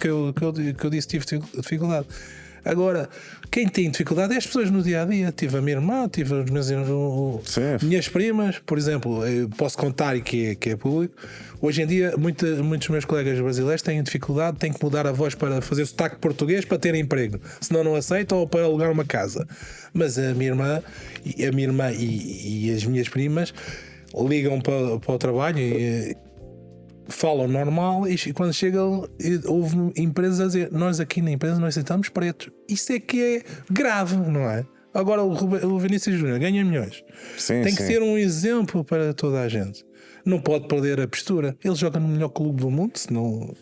que eu disse, tive dificuldade. Agora, quem tem dificuldade é as pessoas no dia a dia. Tive a minha irmã, tive as minhas primas, por exemplo. Eu posso contar que é público. Hoje em dia, muitos dos meus colegas brasileiros têm dificuldade, têm que mudar a voz para fazer sotaque português para terem emprego, senão não aceitam, ou para alugar uma casa. Mas a minha irmã e as minhas primas ligam para o trabalho e falam normal, e quando chegam, houve empresas a dizer: nós aqui na empresa não aceitamos pretos. Isso é que é grave, não é? Agora o Vinícius Júnior ganha milhões. Sim, Tem que ser um exemplo para toda a gente. Não pode perder a postura. Ele joga no melhor clube do mundo, senão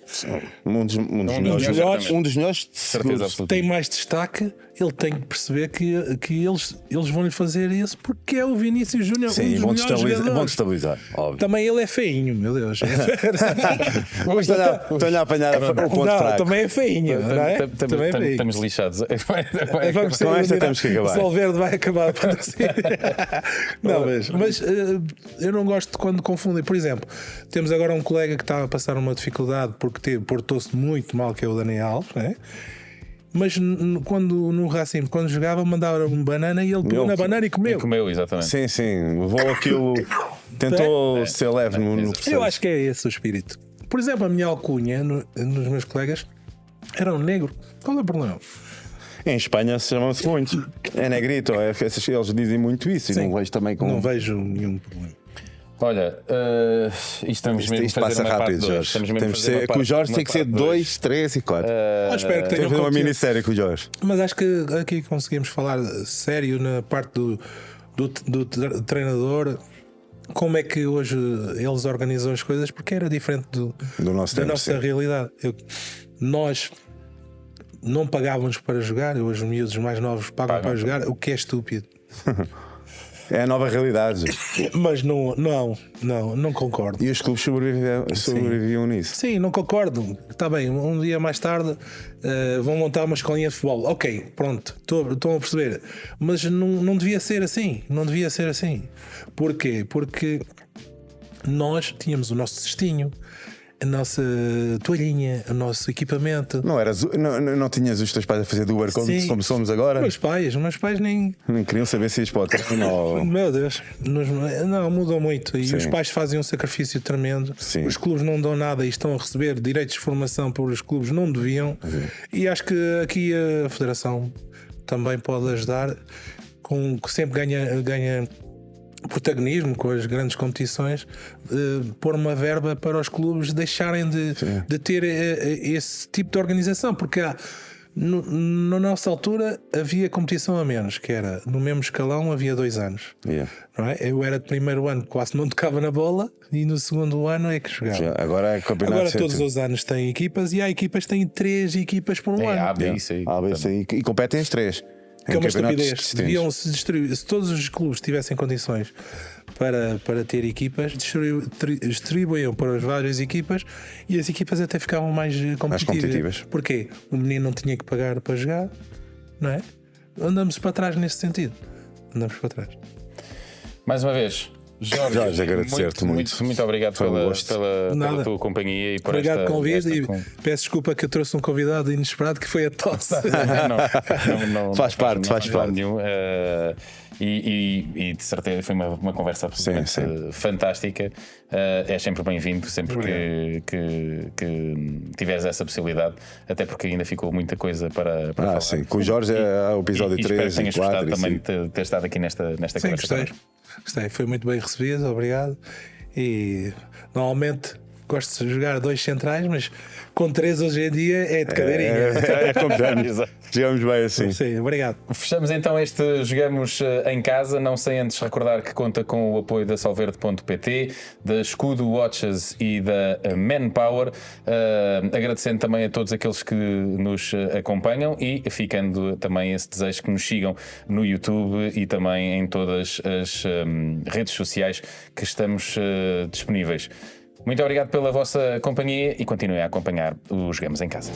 Um dos melhores. exatamente. Um dos melhores. Certeza absoluta. tem mais destaque. Ele tem que perceber que eles vão lhe fazer isso porque é o Vinícius Júnior, um Sim, dos vão melhores destabilizar, jogadores. óbvio. Também ele é feinho, meu Deus. Estou-lhe a apanhar o ponto Não, fraco. também é feinho, não é? Também é feinho. Estamos lixados. Vamos Com esta temos que acabar. O Solverde vai acabar para Não, mas eu não gosto quando confundem. Por exemplo, temos agora um colega que está a passar uma dificuldade porque portou-se muito mal, que é o Daniel Alves, não é? Mas quando no Racing, quando jogava, mandava uma banana e ele pegou na banana e comeu. Comeu, exatamente. Sim, levou aquilo. Tentou ser leve no processo. Eu acho que é esse o espírito. Por exemplo, a minha alcunha nos meus colegas era um negro. Qual é o problema? Em Espanha se chamam-se muito. É negrito, eles dizem muito isso. E Sim. não vejo também com. Não vejo nenhum problema. Olha, estamos mesmo Isto a fazer passa uma rápido, parte dois. Jorge. Estamos mesmo a Temos de fazer ser, uma com o parte- Jorge uma tem que ser parte dois. 2, 3 e 4. Espero que Temos tenham de fazer uma conteúdo. minissérie com o Jorge. Mas acho que aqui conseguimos falar sério na parte do treinador. Como é que hoje eles organizam as coisas? Porque era diferente Do nosso da tempo, nossa sim. realidade. Nós não pagávamos para jogar, hoje os miúdos mais novos pagam para jogar, o que é estúpido. É a nova realidade. Mas não concordo. E os clubes sobreviviam nisso. Sim, não concordo. Está bem, um dia mais tarde vão montar uma escolinha de futebol. Ok, pronto, estou a perceber. Mas não devia ser assim. Não devia ser assim. Porquê? Porque nós tínhamos o nosso cestinho, a nossa toalhinha, o nosso equipamento. Não tinhas os teus pais a fazer do Uber Sim. como somos agora? Meus pais nem. Nem queriam saber se ias para o treino. Meu Deus, não, mudam muito. E Sim. os pais fazem um sacrifício tremendo. Sim. Os clubes não dão nada e estão a receber direitos de formação por os clubes não deviam. E acho que aqui a Federação também pode ajudar, que sempre ganha protagonismo com as grandes competições, pôr uma verba para os clubes deixarem de ter esse tipo de organização, porque Na nossa altura havia competição a menos, que era no mesmo escalão havia 2 anos. Yeah. Não é? Eu era de primeiro ano, quase não tocava na bola, e no segundo ano é que jogava. Agora é campeonato. Agora todos os anos têm equipas, e há equipas que têm 3 equipas por um ano. A, B, C. E competem as 3. Que é uma estupidez. Deviam-se distribuir. Se todos os clubes tivessem condições para ter equipas, distribuíam para as várias equipas, e as equipas até ficavam mais competitivas. Porquê? O menino não tinha que pagar para jogar, não é? Andamos para trás nesse sentido. Andamos para trás. Mais uma vez, Jorge, agradecer-te muito. Muito obrigado pela tua companhia e por obrigado pelo convite, e esta... peço desculpa que eu trouxe um convidado inesperado que foi a tosse. não faz parte. Nenhum. E de certeza foi uma conversa absolutamente fantástica. É sempre bem-vindo, sempre que tiveres essa possibilidade, até porque ainda ficou muita coisa para falar. Sim. Com o Jorge é o episódio 3 e 4. Gostado também de ter estado aqui nesta conversa. Gostei, foi muito bem recebido, obrigado. E normalmente gosto de jogar 2 centrais, mas com 3 hoje em dia é de cadeirinha. É completamente. Jogamos bem assim. Sim, obrigado. Fechamos então este Jogamos em Casa. Não sem antes recordar que conta com o apoio da Solverde.pt, da Escudo Watches e da Manpower. Agradecendo também a todos aqueles que nos acompanham e ficando também esse desejo que nos sigam no YouTube e também em todas as redes sociais que estamos disponíveis. Muito obrigado pela vossa companhia e continuem a acompanhar o Jogamos em Casa.